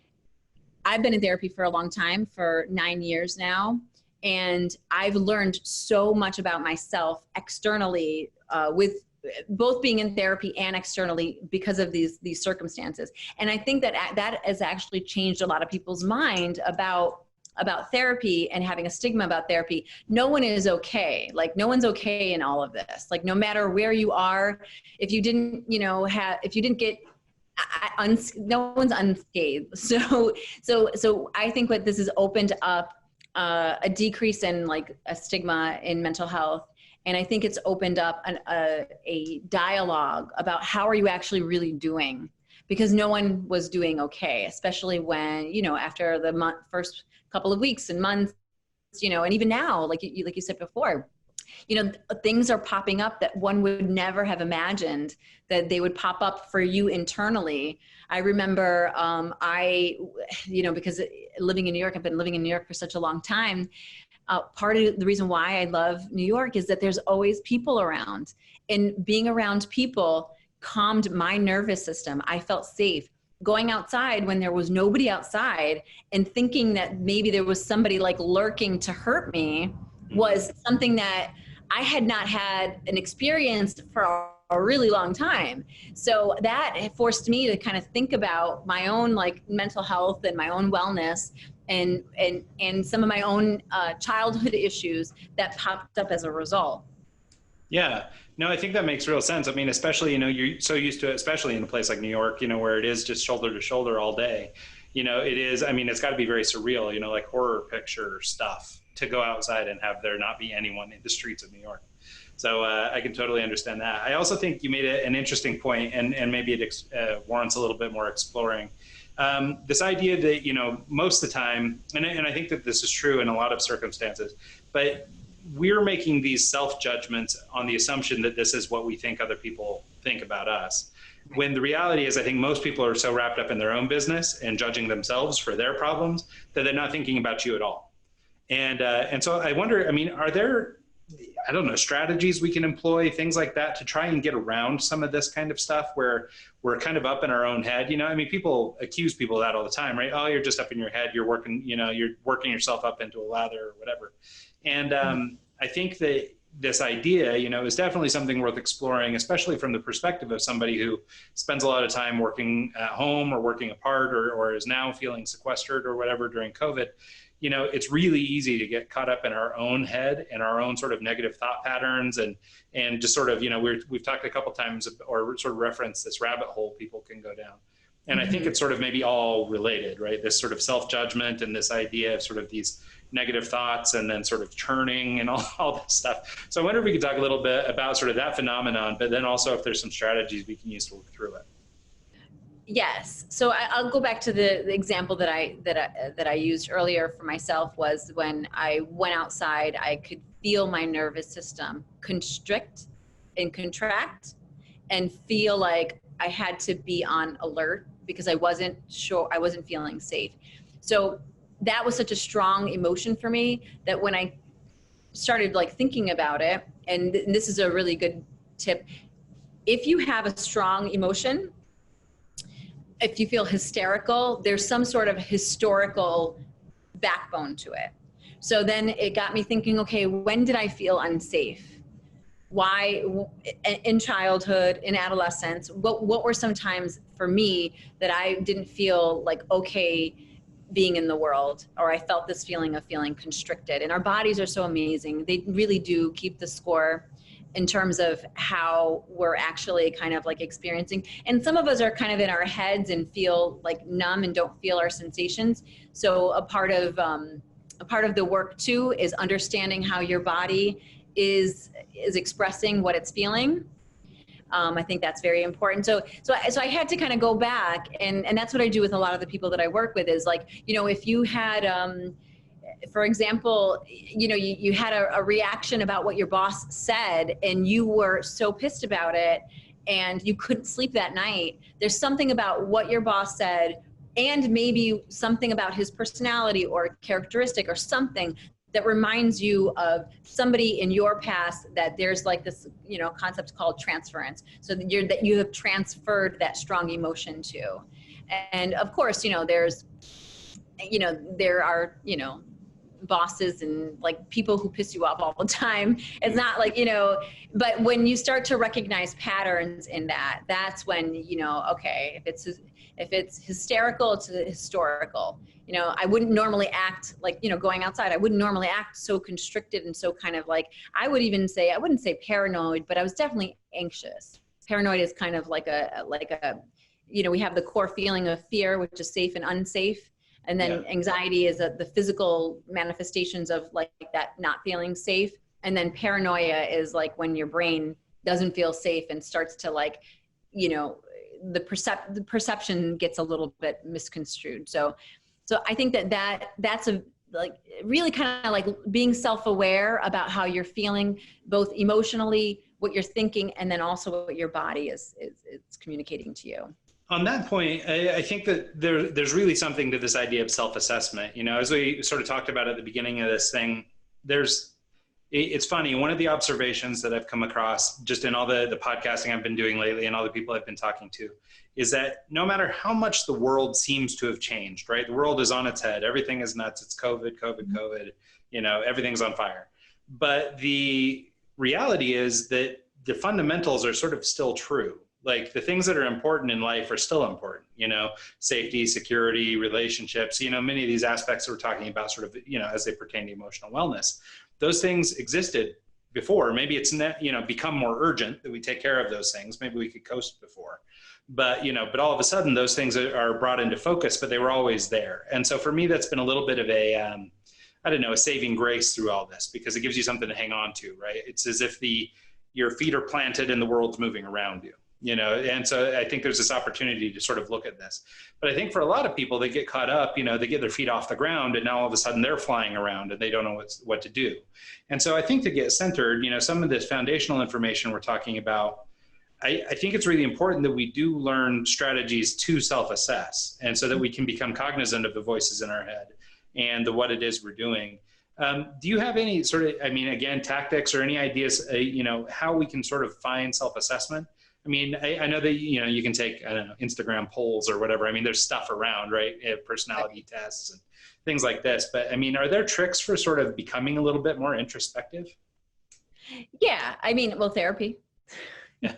I've been in therapy for a long time, for 9 years now. And I've learned so much about myself externally, with both being in therapy and externally, because of these circumstances. And I think that has actually changed a lot of people's mind about therapy, and having a stigma about therapy. No one is okay. Like, no one's okay in all of this. Like, no matter where you are, if you didn't, no one's unscathed. So I think what this has opened up a decrease in like a stigma in mental health. And I think it's opened up a dialogue about how are you actually really doing, because no one was doing okay, especially when, you know, after the first couple of weeks and months, you know, and even now, like you said before, you know, things are popping up that one would never have imagined that they would pop up for you internally. I remember, you know, because living in New York, I've been living in New York for such a long time. Part of the reason why I love New York is that there's always people around, and being around people calmed my nervous system. I felt safe. Going outside when there was nobody outside and thinking that maybe there was somebody like lurking to hurt me was something that I had not had an experience for a really long time. So that forced me to kind of think about my own like mental health and my own wellness and some of my own childhood issues that popped up as a result. Yeah, no, I think that makes real sense. I mean, especially, you know, you're so used to it, especially in a place like New York, you know, where it is just shoulder to shoulder all day. You know, it is, I mean, it's got to be very surreal, you know, like horror picture stuff to go outside and have there not be anyone in the streets of New York. So I can totally understand that. I also think you made an interesting point, and maybe it warrants a little bit more exploring. This idea that, you know, most of the time, and I think that this is true in a lot of circumstances, but we're making these self-judgments on the assumption that this is what we think other people think about us. When the reality is, I think most people are so wrapped up in their own business and judging themselves for their problems that they're not thinking about you at all. And so I wonder, I mean, are there, I don't know, strategies we can employ, things like that, to try and get around some of this kind of stuff where we're kind of up in our own head? You know, I mean, people accuse people of that all the time, right? Oh, you're just up in your head. You're working, you know, you're working yourself up into a lather or whatever. And I think that this idea, you know, is definitely something worth exploring, especially from the perspective of somebody who spends a lot of time working at home or working apart or is now feeling sequestered or whatever during COVID. You know, it's really easy to get caught up in our own head and our own sort of negative thought patterns and just sort of, you know, we've talked a couple times or sort of referenced this rabbit hole people can go down. And I think it's sort of maybe all related, right? This sort of self-judgment and this idea of sort of these negative thoughts and then sort of churning and all this stuff. So I wonder if we could talk a little bit about sort of that phenomenon, but then also if there's some strategies we can use to work through it. Yes. So I'll go back to the example that I used earlier for myself. Was when I went outside, I could feel my nervous system constrict and contract and feel like I had to be on alert because I wasn't sure, I wasn't feeling safe. So that was such a strong emotion for me that when I started like thinking about it, and this is a really good tip, if you have a strong emotion, if you feel hysterical, there's some sort of historical backbone to it. So then it got me thinking, okay, when did I feel unsafe? Why, in childhood, in adolescence, what were some times for me that I didn't feel like okay being in the world, or I felt this feeling of feeling constricted? And our bodies are so amazing. They really do keep the score in terms of how we're actually kind of like experiencing. And some of us are kind of in our heads and feel like numb and don't feel our sensations. So a part of the work too is understanding how your body is expressing what it's feeling. I think that's very important. So I had to kind of go back, and that's what I do with a lot of the people that I work with is like, you know, if you had, for example, you know, you had a reaction about what your boss said and you were so pissed about it and you couldn't sleep that night. There's something about what your boss said and maybe something about his personality or characteristic or something that reminds you of somebody in your past that there's like this, you know, concept called transference. So that you have transferred that strong emotion to. And of course, you know, there are, you know, bosses and like people who piss you off all the time. It's not like, you know, but when you start to recognize patterns in that, that's when, you know, okay, if it's hysterical, it's historical. You know, I wouldn't normally act like, you know, going outside, I wouldn't normally act so constricted and so kind of like, I wouldn't say paranoid, but I was definitely anxious. Paranoid is kind of like a, you know, we have the core feeling of fear, which is safe and unsafe. And then anxiety is the physical manifestations of like that not feeling safe. And then paranoia is like when your brain doesn't feel safe and starts to like, you know, the perception gets a little bit misconstrued. So I think that's a like really kind of like being self-aware about how you're feeling, both emotionally, what you're thinking, and then also what your body is communicating to you. On that point, I think that there's really something to this idea of self-assessment. You know, as we sort of talked about at the beginning of this thing, it's funny. One of the observations that I've come across just in all the podcasting I've been doing lately and all the people I've been talking to is that no matter how much the world seems to have changed, right? The world is on its head. Everything is nuts. It's COVID, you know, everything's on fire. But the reality is that the fundamentals are sort of still true. Like the things that are important in life are still important, you know, safety, security, relationships, you know, many of these aspects that we're talking about sort of, you know, as they pertain to emotional wellness. Those things existed before. Maybe it's you know, become more urgent that we take care of those things. Maybe we could coast before, but, you know, but all of a sudden those things are brought into focus, but they were always there. And so for me, that's been a little bit of a, I don't know, a saving grace through all this, because it gives you something to hang on to, right? It's as if your feet are planted and the world's moving around you. You know, and so I think there's this opportunity to sort of look at this. But I think for a lot of people, they get caught up, you know, they get their feet off the ground and now all of a sudden they're flying around and they don't know what to do. And so I think to get centered, you know, some of this foundational information we're talking about, I think it's really important that we do learn strategies to self-assess, and so that we can become cognizant of the voices in our head and what it is we're doing. Do you have any sort of, I mean, again, tactics or any ideas, you know, how we can sort of find self-assessment? I mean, I know that, you know, you can take, I don't know, Instagram polls or whatever. I mean, there's stuff around, right? Personality tests and things like this. But I mean, are there tricks for sort of becoming a little bit more introspective? Yeah. I mean, well, therapy. Yeah.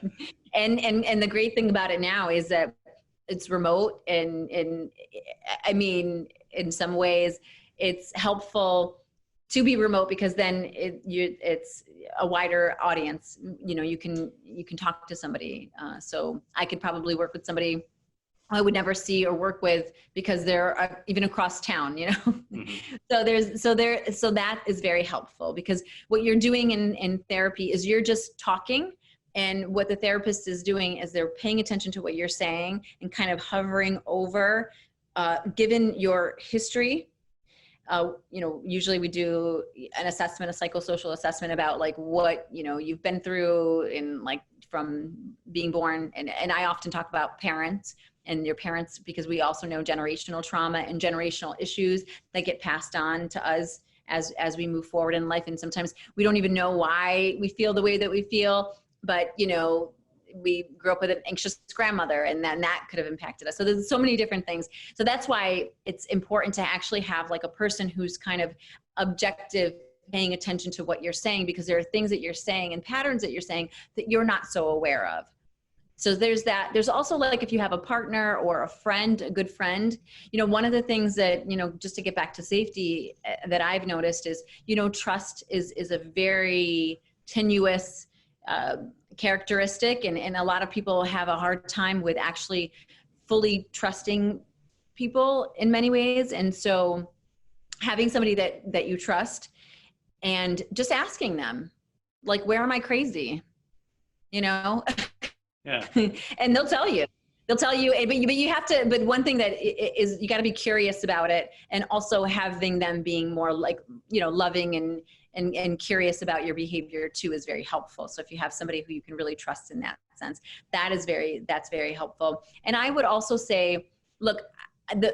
and the great thing about it now is that it's remote, and I mean, in some ways it's helpful to be remote, because then it's a wider audience. You know, you can talk to somebody. So I could probably work with somebody I would never see or work with because they're even across town, you know? Mm-hmm. So that is very helpful, because what you're doing in therapy is you're just talking, and what the therapist is doing is they're paying attention to what you're saying and kind of hovering over, given your history. You know, usually we do an assessment, a psychosocial assessment about like what, you know, you've been through in like from being born. And I often talk about parents and your parents, because we also know generational trauma and generational issues that get passed on to us as we move forward in life. And sometimes we don't even know why we feel the way that we feel, but, you know, we grew up with an anxious grandmother, and then that could have impacted us. So there's so many different things. So that's why it's important to actually have like a person who's kind of objective, paying attention to what you're saying, because there are things that you're saying and patterns that you're saying that you're not so aware of. So there's that. There's also like, if you have a partner or a friend, a good friend, you know, one of the things that, you know, just to get back to safety that I've noticed is, you know, trust is a very tenuous characteristic, and a lot of people have a hard time with actually fully trusting people in many ways. And so having somebody that you trust and just asking them, like, where am I crazy? You know? Yeah. And they'll tell you, but you have to, but one thing that is, you got to be curious about it, and also having them being more like, you know, loving and curious about your behavior too is very helpful. So if you have somebody who you can really trust in that sense, that's very helpful. And I would also say, look,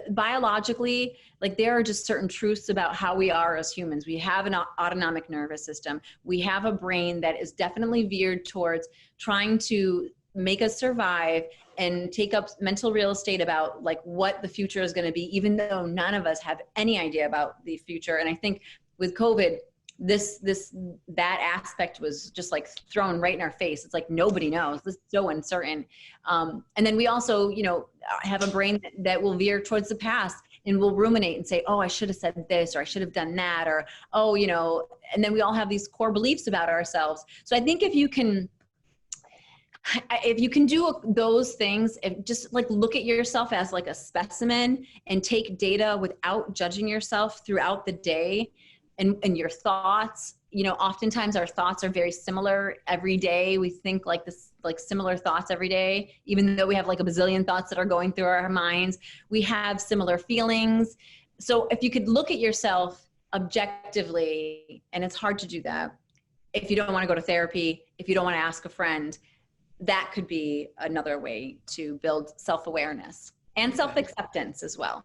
biologically, like there are just certain truths about how we are as humans. We have an autonomic nervous system. We have a brain that is definitely veered towards trying to make us survive and take up mental real estate about like what the future is going to be, even though none of us have any idea about the future. And I think with COVID, that aspect was just like thrown right in our face. It's like, nobody knows. This is so uncertain. And then we also, you know, have a brain that will veer towards the past and will ruminate and say, oh, I should have said this, or I should have done that, or, oh, you know, and then we all have these core beliefs about ourselves. So I think if you can if you can do those things, if just like look at yourself as like a specimen and take data without judging yourself throughout the day and your thoughts, you know, oftentimes our thoughts are very similar every day. We think like this, like similar thoughts every day, even though we have like a bazillion thoughts that are going through our minds, we have similar feelings. So if you could look at yourself objectively, and it's hard to do that if you don't want to go to therapy, if you don't want to ask a friend, that could be another way to build self-awareness and self-acceptance as well.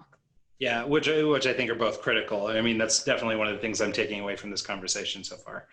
Yeah, which I think are both critical. I mean, that's definitely one of the things I'm taking away from this conversation so far.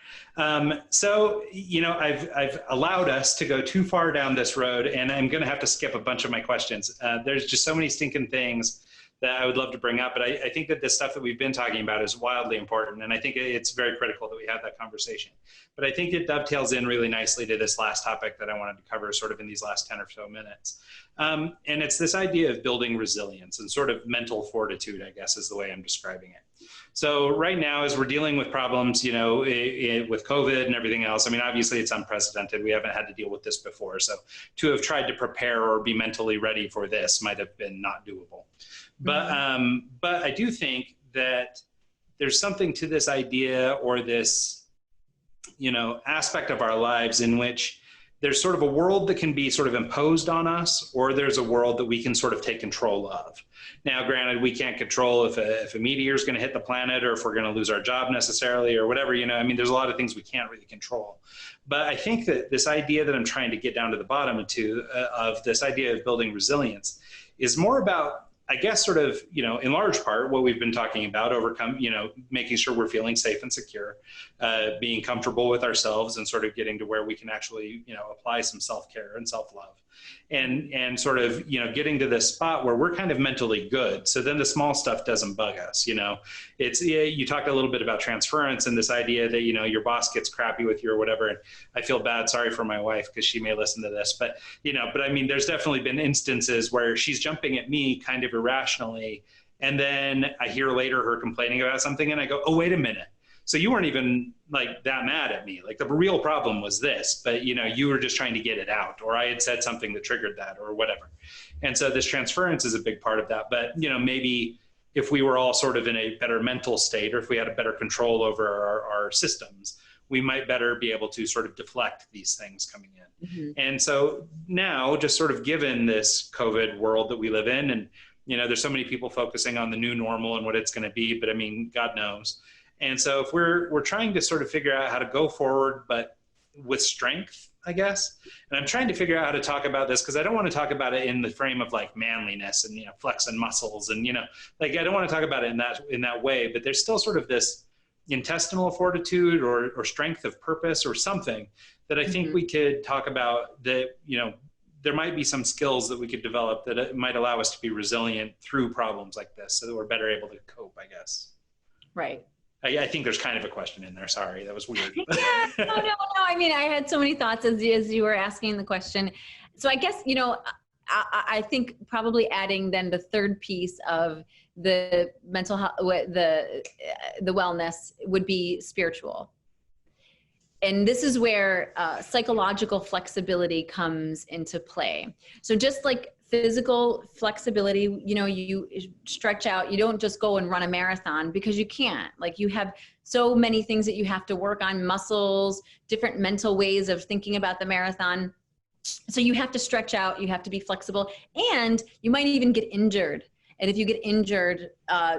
So, you know, I've allowed us to go too far down this road, and I'm going to have to skip a bunch of my questions. There's just so many stinking things that I would love to bring up, but I think that the stuff that we've been talking about is wildly important, and I think it's very critical that we have that conversation. But I think it dovetails in really nicely to this last topic that I wanted to cover sort of in these last 10 or so minutes. And it's this idea of building resilience and sort of mental fortitude, I guess, is the way I'm describing it. So right now, as we're dealing with problems, you know, with COVID and everything else, I mean, obviously it's unprecedented. We haven't had to deal with this before. So to have tried to prepare or be mentally ready for this might have been not doable. But I do think that there's something to this idea or this, you know, aspect of our lives in which there's sort of a world that can be sort of imposed on us, or there's a world that we can sort of take control of. Now, granted, we can't control if a meteor is going to hit the planet, or if we're going to lose our job necessarily, or whatever, you know, I mean, there's a lot of things we can't really control. But I think that this idea that I'm trying to get down to the bottom of this idea of building resilience is more about, I guess, sort of, you know, in large part, what we've been talking about, making sure we're feeling safe and secure, being comfortable with ourselves, and sort of getting to where we can actually, you know, apply some self-care and self-love, and sort of, you know, getting to this spot where we're kind of mentally good. So then the small stuff doesn't bug us, you know. You talked a little bit about transference and this idea that, you know, your boss gets crappy with you or whatever. And I feel bad, sorry for my wife, because she may listen to this, but, you know, I mean, there's definitely been instances where she's jumping at me kind of irrationally. And then I hear later her complaining about something, and I go, oh, wait a minute. So you weren't even like that mad at me. Like the real problem was this, but, you know, you were just trying to get it out, or I had said something that triggered that, or whatever. And so this transference is a big part of that. But, you know, maybe if we were all sort of in a better mental state, or if we had a better control over our systems, we might better be able to sort of deflect these things coming in. Mm-hmm. And so now, just sort of given this COVID world that we live in, and, you know, there's so many people focusing on the new normal and what it's going to be, but I mean, God knows. And so if we're trying to sort of figure out how to go forward, but with strength, I guess, and I'm trying to figure out how to talk about this, because I don't want to talk about it in the frame of like manliness and, you know, flexing muscles and, you know, like I don't want to talk about it in that way, but there's still sort of this intestinal fortitude or strength of purpose or something that I think we could talk about, that, you know, there might be some skills that we could develop that might allow us to be resilient through problems like this, so that we're better able to cope, I guess. Right. I think there's kind of a question in there. Sorry, that was weird. Yeah, no. I mean, I had so many thoughts as you were asking the question. So I guess, you know, I think probably adding then the third piece of the mental health, the wellness would be spiritual. And this is where psychological flexibility comes into play. So just like physical flexibility, you know, you stretch out, you don't just go and run a marathon, because you can't. Like, you have so many things that you have to work on, muscles, different mental ways of thinking about the marathon. So you have to stretch out, you have to be flexible, and you might even get injured. And if you get injured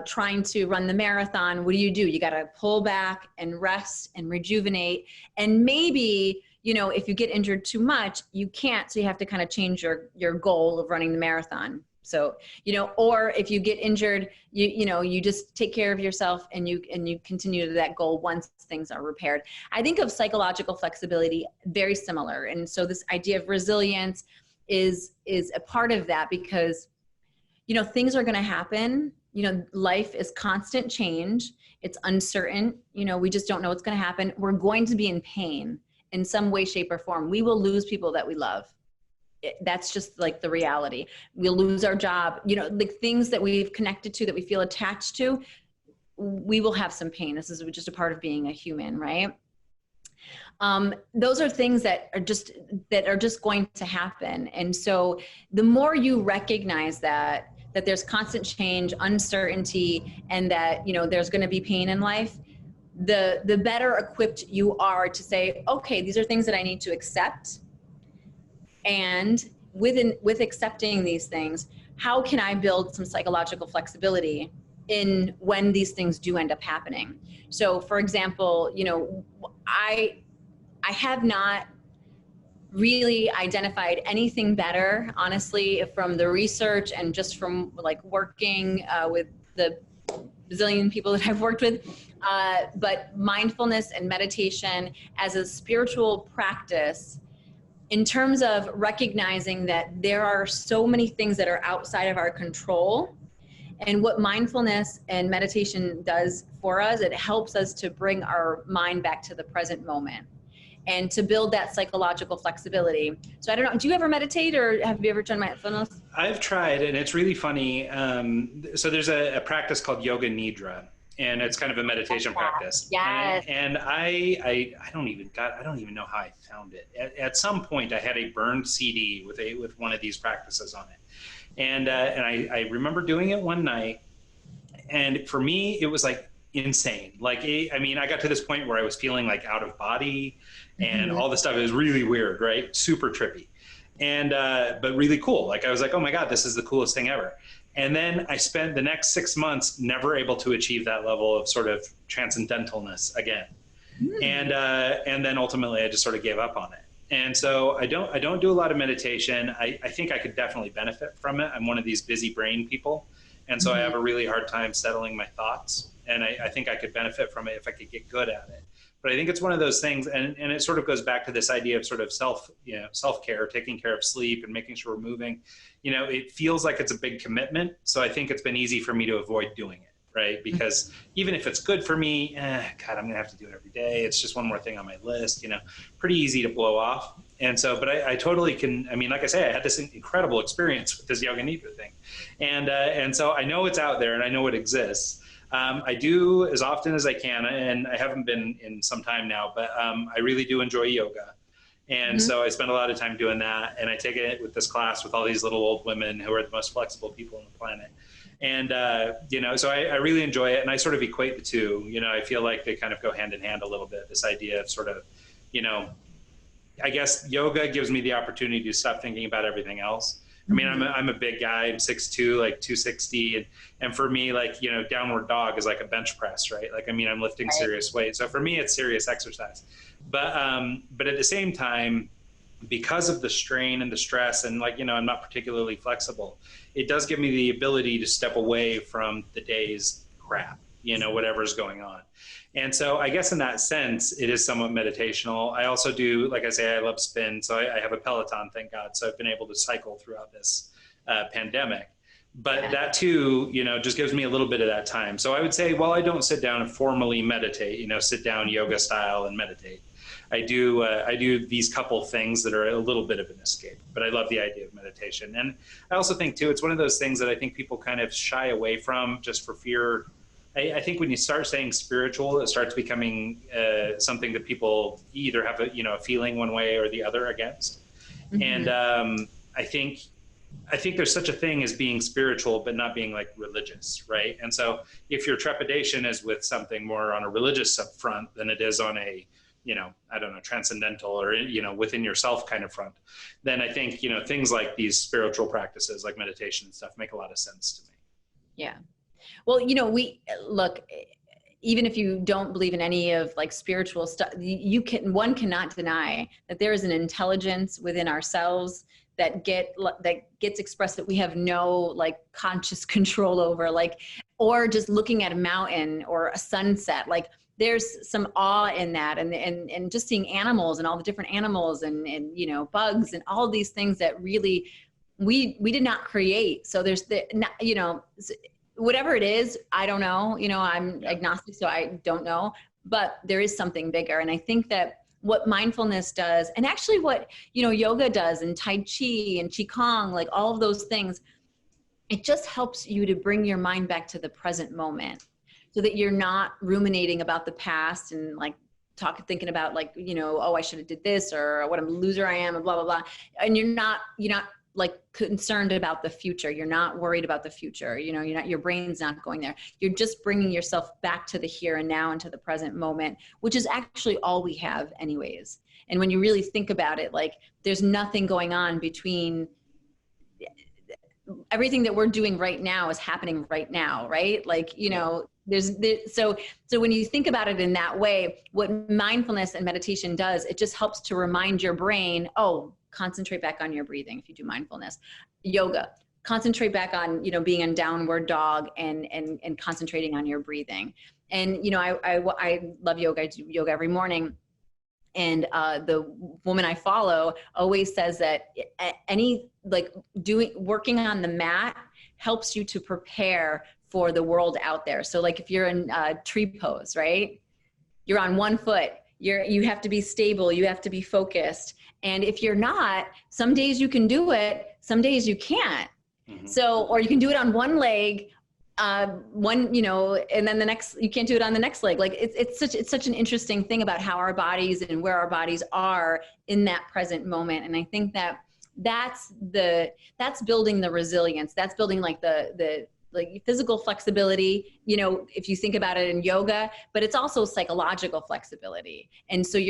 trying to run the marathon, what do? You got to pull back and rest and rejuvenate. And maybe, you know, if you get injured too much, you can't. So you have to kind of change your goal of running the marathon. So, you know, or if you get injured, you know, you just take care of yourself and you continue to that goal once things are repaired. I think of psychological flexibility very similar. And so this idea of resilience is a part of that, because, you know, things are going to happen. You know, life is constant change. It's uncertain. You know, we just don't know what's going to happen. We're going to be in pain in some way, shape, or form. We will lose people that we love. That's just like the reality. We'll lose our job. You know, the things that we've connected to, that we feel attached to, we will have some pain. This is just a part of being a human, right? Those are things that are just going to happen. And so the more you recognize that there's constant change, uncertainty, and that, there's going to be pain in life, the better equipped you are to say, okay, these are things that I need to accept. And with accepting these things, how can I build some psychological flexibility in when these things do end up happening? So for example, I have not really identified anything better, honestly, from the research and just from like working with the bazillion people that I've worked with, but mindfulness and meditation as a spiritual practice, in terms of recognizing that there are so many things that are outside of our control. And what mindfulness and meditation does for us, it helps us to bring our mind back to the present moment and to build that psychological flexibility. So I don't know, do you ever meditate, or have you ever done mindfulness? I've tried, and it's really funny. So there's a practice called Yoga Nidra, and it's kind of a meditation practice. Yes. And I don't even know how I found it. At some point I had a burned CD with one of these practices on it. And I remember doing it one night, and for me, it was like insane. Like, I got to this point where I was feeling like out of body and all this stuff. It was really weird, right? Super trippy. And, but really cool. Like, I was like, oh my God, this is the coolest thing ever. And then I spent the next 6 months never able to achieve that level of sort of transcendentalness again. And then ultimately I just sort of gave up on it. And so I don't do a lot of meditation. I think I could definitely benefit from it. I'm one of these busy brain people. And so I have a really hard time settling my thoughts. And I think I could benefit from it if I could get good at it. But I think it's one of those things, and it sort of goes back to this idea of sort of self-care, taking care of sleep and making sure we're moving. It feels like it's a big commitment. So I think it's been easy for me to avoid doing it, right? Because even if it's good for me, God, I'm gonna have to do it every day. It's just one more thing on my list, pretty easy to blow off. And so, but I totally can, like I say, I had this incredible experience with this Yoga Nidra thing. And so I know it's out there and I know it exists. I do as often as I can, and I haven't been in some time now, but I really do enjoy yoga. And so I spend a lot of time doing that, and I take it with this class with all these little old women who are the most flexible people on the planet. And, so I really enjoy it, and I sort of equate the two. I feel like they kind of go hand in hand a little bit, this idea of sort of, I guess yoga gives me the opportunity to stop thinking about everything else. I'm a big guy. I'm 6'2", like 260. And for me, like, downward dog is like a bench press, right? Like, I'm lifting serious weight. So for me, it's serious exercise. But at the same time, because of the strain and the stress and like, I'm not particularly flexible, it does give me the ability to step away from the day's crap, whatever's going on. And so I guess in that sense, it is somewhat meditational. I also do, like I say, I love spin. So I have a Peloton, thank God. So I've been able to cycle throughout this pandemic. But that too, just gives me a little bit of that time. So I would say, while I don't sit down and formally meditate, sit down yoga style and meditate, I do these couple things that are a little bit of an escape. But I love the idea of meditation. And I also think too, it's one of those things that I think people kind of shy away from just for fear. I think when you start saying spiritual, it starts becoming something that people either have a feeling one way or the other against. And I think there's such a thing as being spiritual, but not being like religious, right? And so if your trepidation is with something more on a religious front than it is on a, transcendental or, within yourself kind of front, then I think, things like these spiritual practices like meditation and stuff make a lot of sense to me. Yeah. Well, look, even if you don't believe in any of like spiritual stuff, one cannot deny that there is an intelligence within ourselves that gets expressed that we have no like conscious control over, like, or just looking at a mountain or a sunset, like there's some awe in that, and just seeing animals and all the different animals and bugs and all these things that really we did not create. So there's whatever it is, I don't know, I'm agnostic, so I don't know, but there is something bigger. And I think that what mindfulness does, and actually what, yoga does, and Tai Chi and Qigong, like all of those things, it just helps you to bring your mind back to the present moment so that you're not ruminating about the past and like thinking about like, oh, I should have did this, or what a loser I am, and blah, blah, blah. And you're not like concerned about the future. You're not worried about the future. Your brain's not going there. You're just bringing yourself back to the here and now and to the present moment, which is actually all we have anyways. And when you really think about it, like there's nothing going on between everything that we're doing right now is happening right now, right? Like, so when you think about it in that way, what mindfulness and meditation does, it just helps to remind your brain, oh, concentrate back on your breathing. If you do mindfulness, yoga, concentrate back on, being in downward dog and concentrating on your breathing. And, I love yoga. I do yoga every morning. And the woman I follow always says that working on the mat helps you to prepare for the world out there. So like if you're in tree pose, right? You're on one foot. You have to be stable. You have to be focused. And if you're not, some days you can do it, some days you can't. Mm-hmm. So, or you can do it on one leg, and then the next, you can't do it on the next leg. Like it's such an interesting thing about how our bodies and where our bodies are in that present moment. And I think that's building the resilience. That's building like the physical flexibility, if you think about it in yoga, but it's also psychological flexibility. And so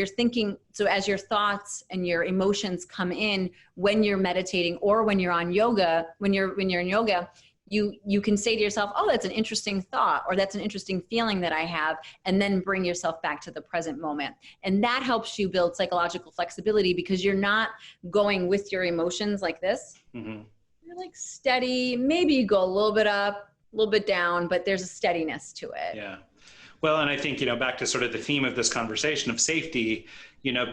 so as your thoughts and your emotions come in when you're meditating or when you're on yoga, when you're in yoga, you can say to yourself, oh, that's an interesting thought, or that's an interesting feeling that I have, and then bring yourself back to the present moment. And that helps you build psychological flexibility because you're not going with your emotions like this. Mm-hmm. You're like steady. Maybe you go a little bit up, a little bit down, but there's a steadiness to it. Yeah. Well, and I think, back to sort of the theme of this conversation of safety,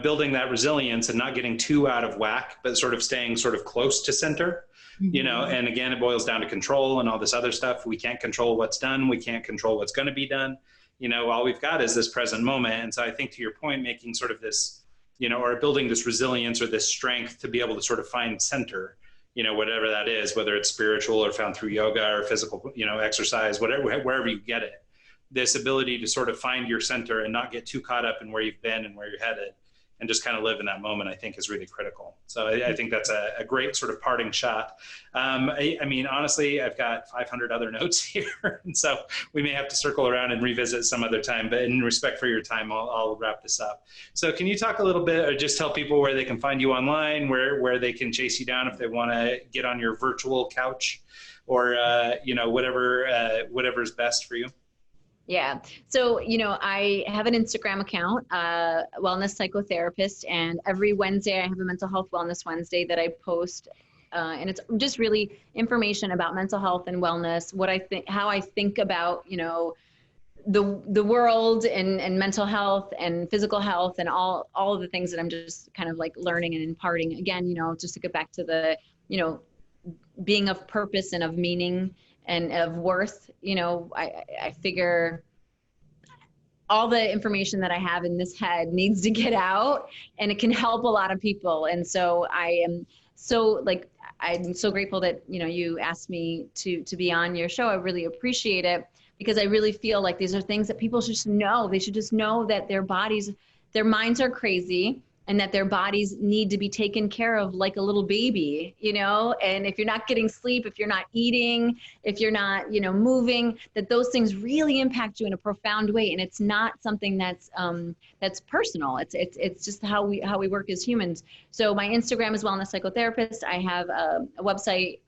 building that resilience and not getting too out of whack, but sort of staying sort of close to center, mm-hmm. And again, it boils down to control and all this other stuff. We can't control what's done. We can't control what's going to be done. All we've got is this present moment. And so I think to your point, making sort of this, or building this resilience or this strength to be able to sort of find center, whatever that is, whether it's spiritual or found through yoga or physical, exercise, wherever you get it, this ability to sort of find your center and not get too caught up in where you've been and where you're headed and just kind of live in that moment, I think is really critical. So I think that's a great sort of parting shot. I mean, honestly, I've got 500 other notes here. And so we may have to circle around and revisit some other time, but in respect for your time, I'll wrap this up. So can you talk a little bit or just tell people where they can find you online, where they can chase you down if they want to get on your virtual couch or, whatever's best for you? Yeah. So, I have an Instagram account, Wellness Psychotherapist, and every Wednesday I have a Mental Health Wellness Wednesday that I post. And it's just really information about mental health and wellness, how I think about, the world and mental health and physical health and all of the things that I'm just kind of like learning and imparting. Again, just to get back to the, being of purpose and of meaning and of worth, I figure all the information that I have in this head needs to get out and it can help a lot of people. And so I'm so grateful that, you asked me to be on your show. I really appreciate it because I really feel like these are things that people should just know. They should just know that their minds are crazy and that their bodies need to be taken care of like a little baby, and if you're not getting sleep, if you're not eating, if you're not, moving, that those things really impact you in a profound way. And it's not something that's personal. It's just how we work as humans. So my Instagram is Wellness Psychotherapist. I have a website,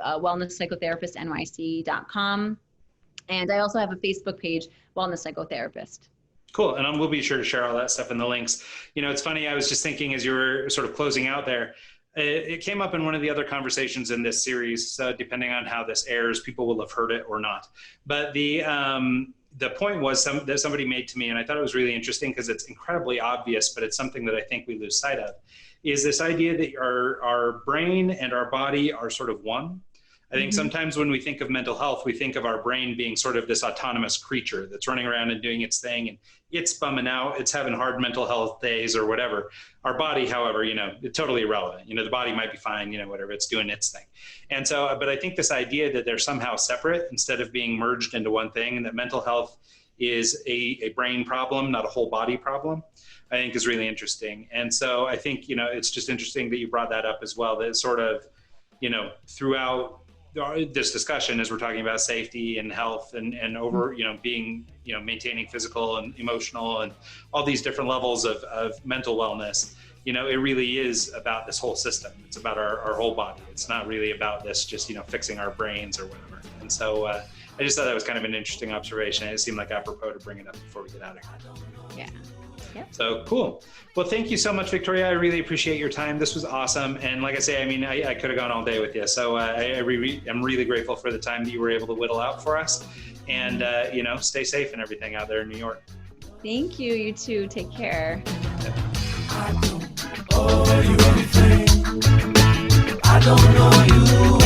wellnesspsychotherapistnyc.com. And I also have a Facebook page, Wellness Psychotherapist. Cool. And we'll be sure to share all that stuff in the links. It's funny. I was just thinking as you were sort of closing out there, it came up in one of the other conversations in this series. So depending on how this airs, people will have heard it or not. But the point was that somebody made to me, and I thought it was really interesting because it's incredibly obvious, but it's something that I think we lose sight of, is this idea that our brain and our body are sort of one. I think sometimes when we think of mental health, we think of our brain being sort of this autonomous creature that's running around and doing its thing and it's bumming out, it's having hard mental health days or whatever. Our body, however, it's totally irrelevant. The body might be fine, whatever, it's doing its thing. And so, but I think this idea that they're somehow separate instead of being merged into one thing, and that mental health is a brain problem, not a whole body problem, I think is really interesting. And so I think, it's just interesting that you brought that up as well, that sort of, throughout this discussion, as we're talking about safety and health and over, being, maintaining physical and emotional and all these different levels of mental wellness, it really is about this whole system. It's about our whole body. It's not really about this just, fixing our brains or whatever. And so I just thought that was kind of an interesting observation. It seemed like apropos to bring it up before we get out of here. Yeah. Yep. So cool. Well, thank you so much, Victoria. I really appreciate your time. This was awesome. And like I say, I could have gone all day with you. So I'm really grateful for the time that you were able to whittle out for us. And, stay safe and everything out there in New York. Thank you. You too. Take care. I don't owe you anything. I don't know you.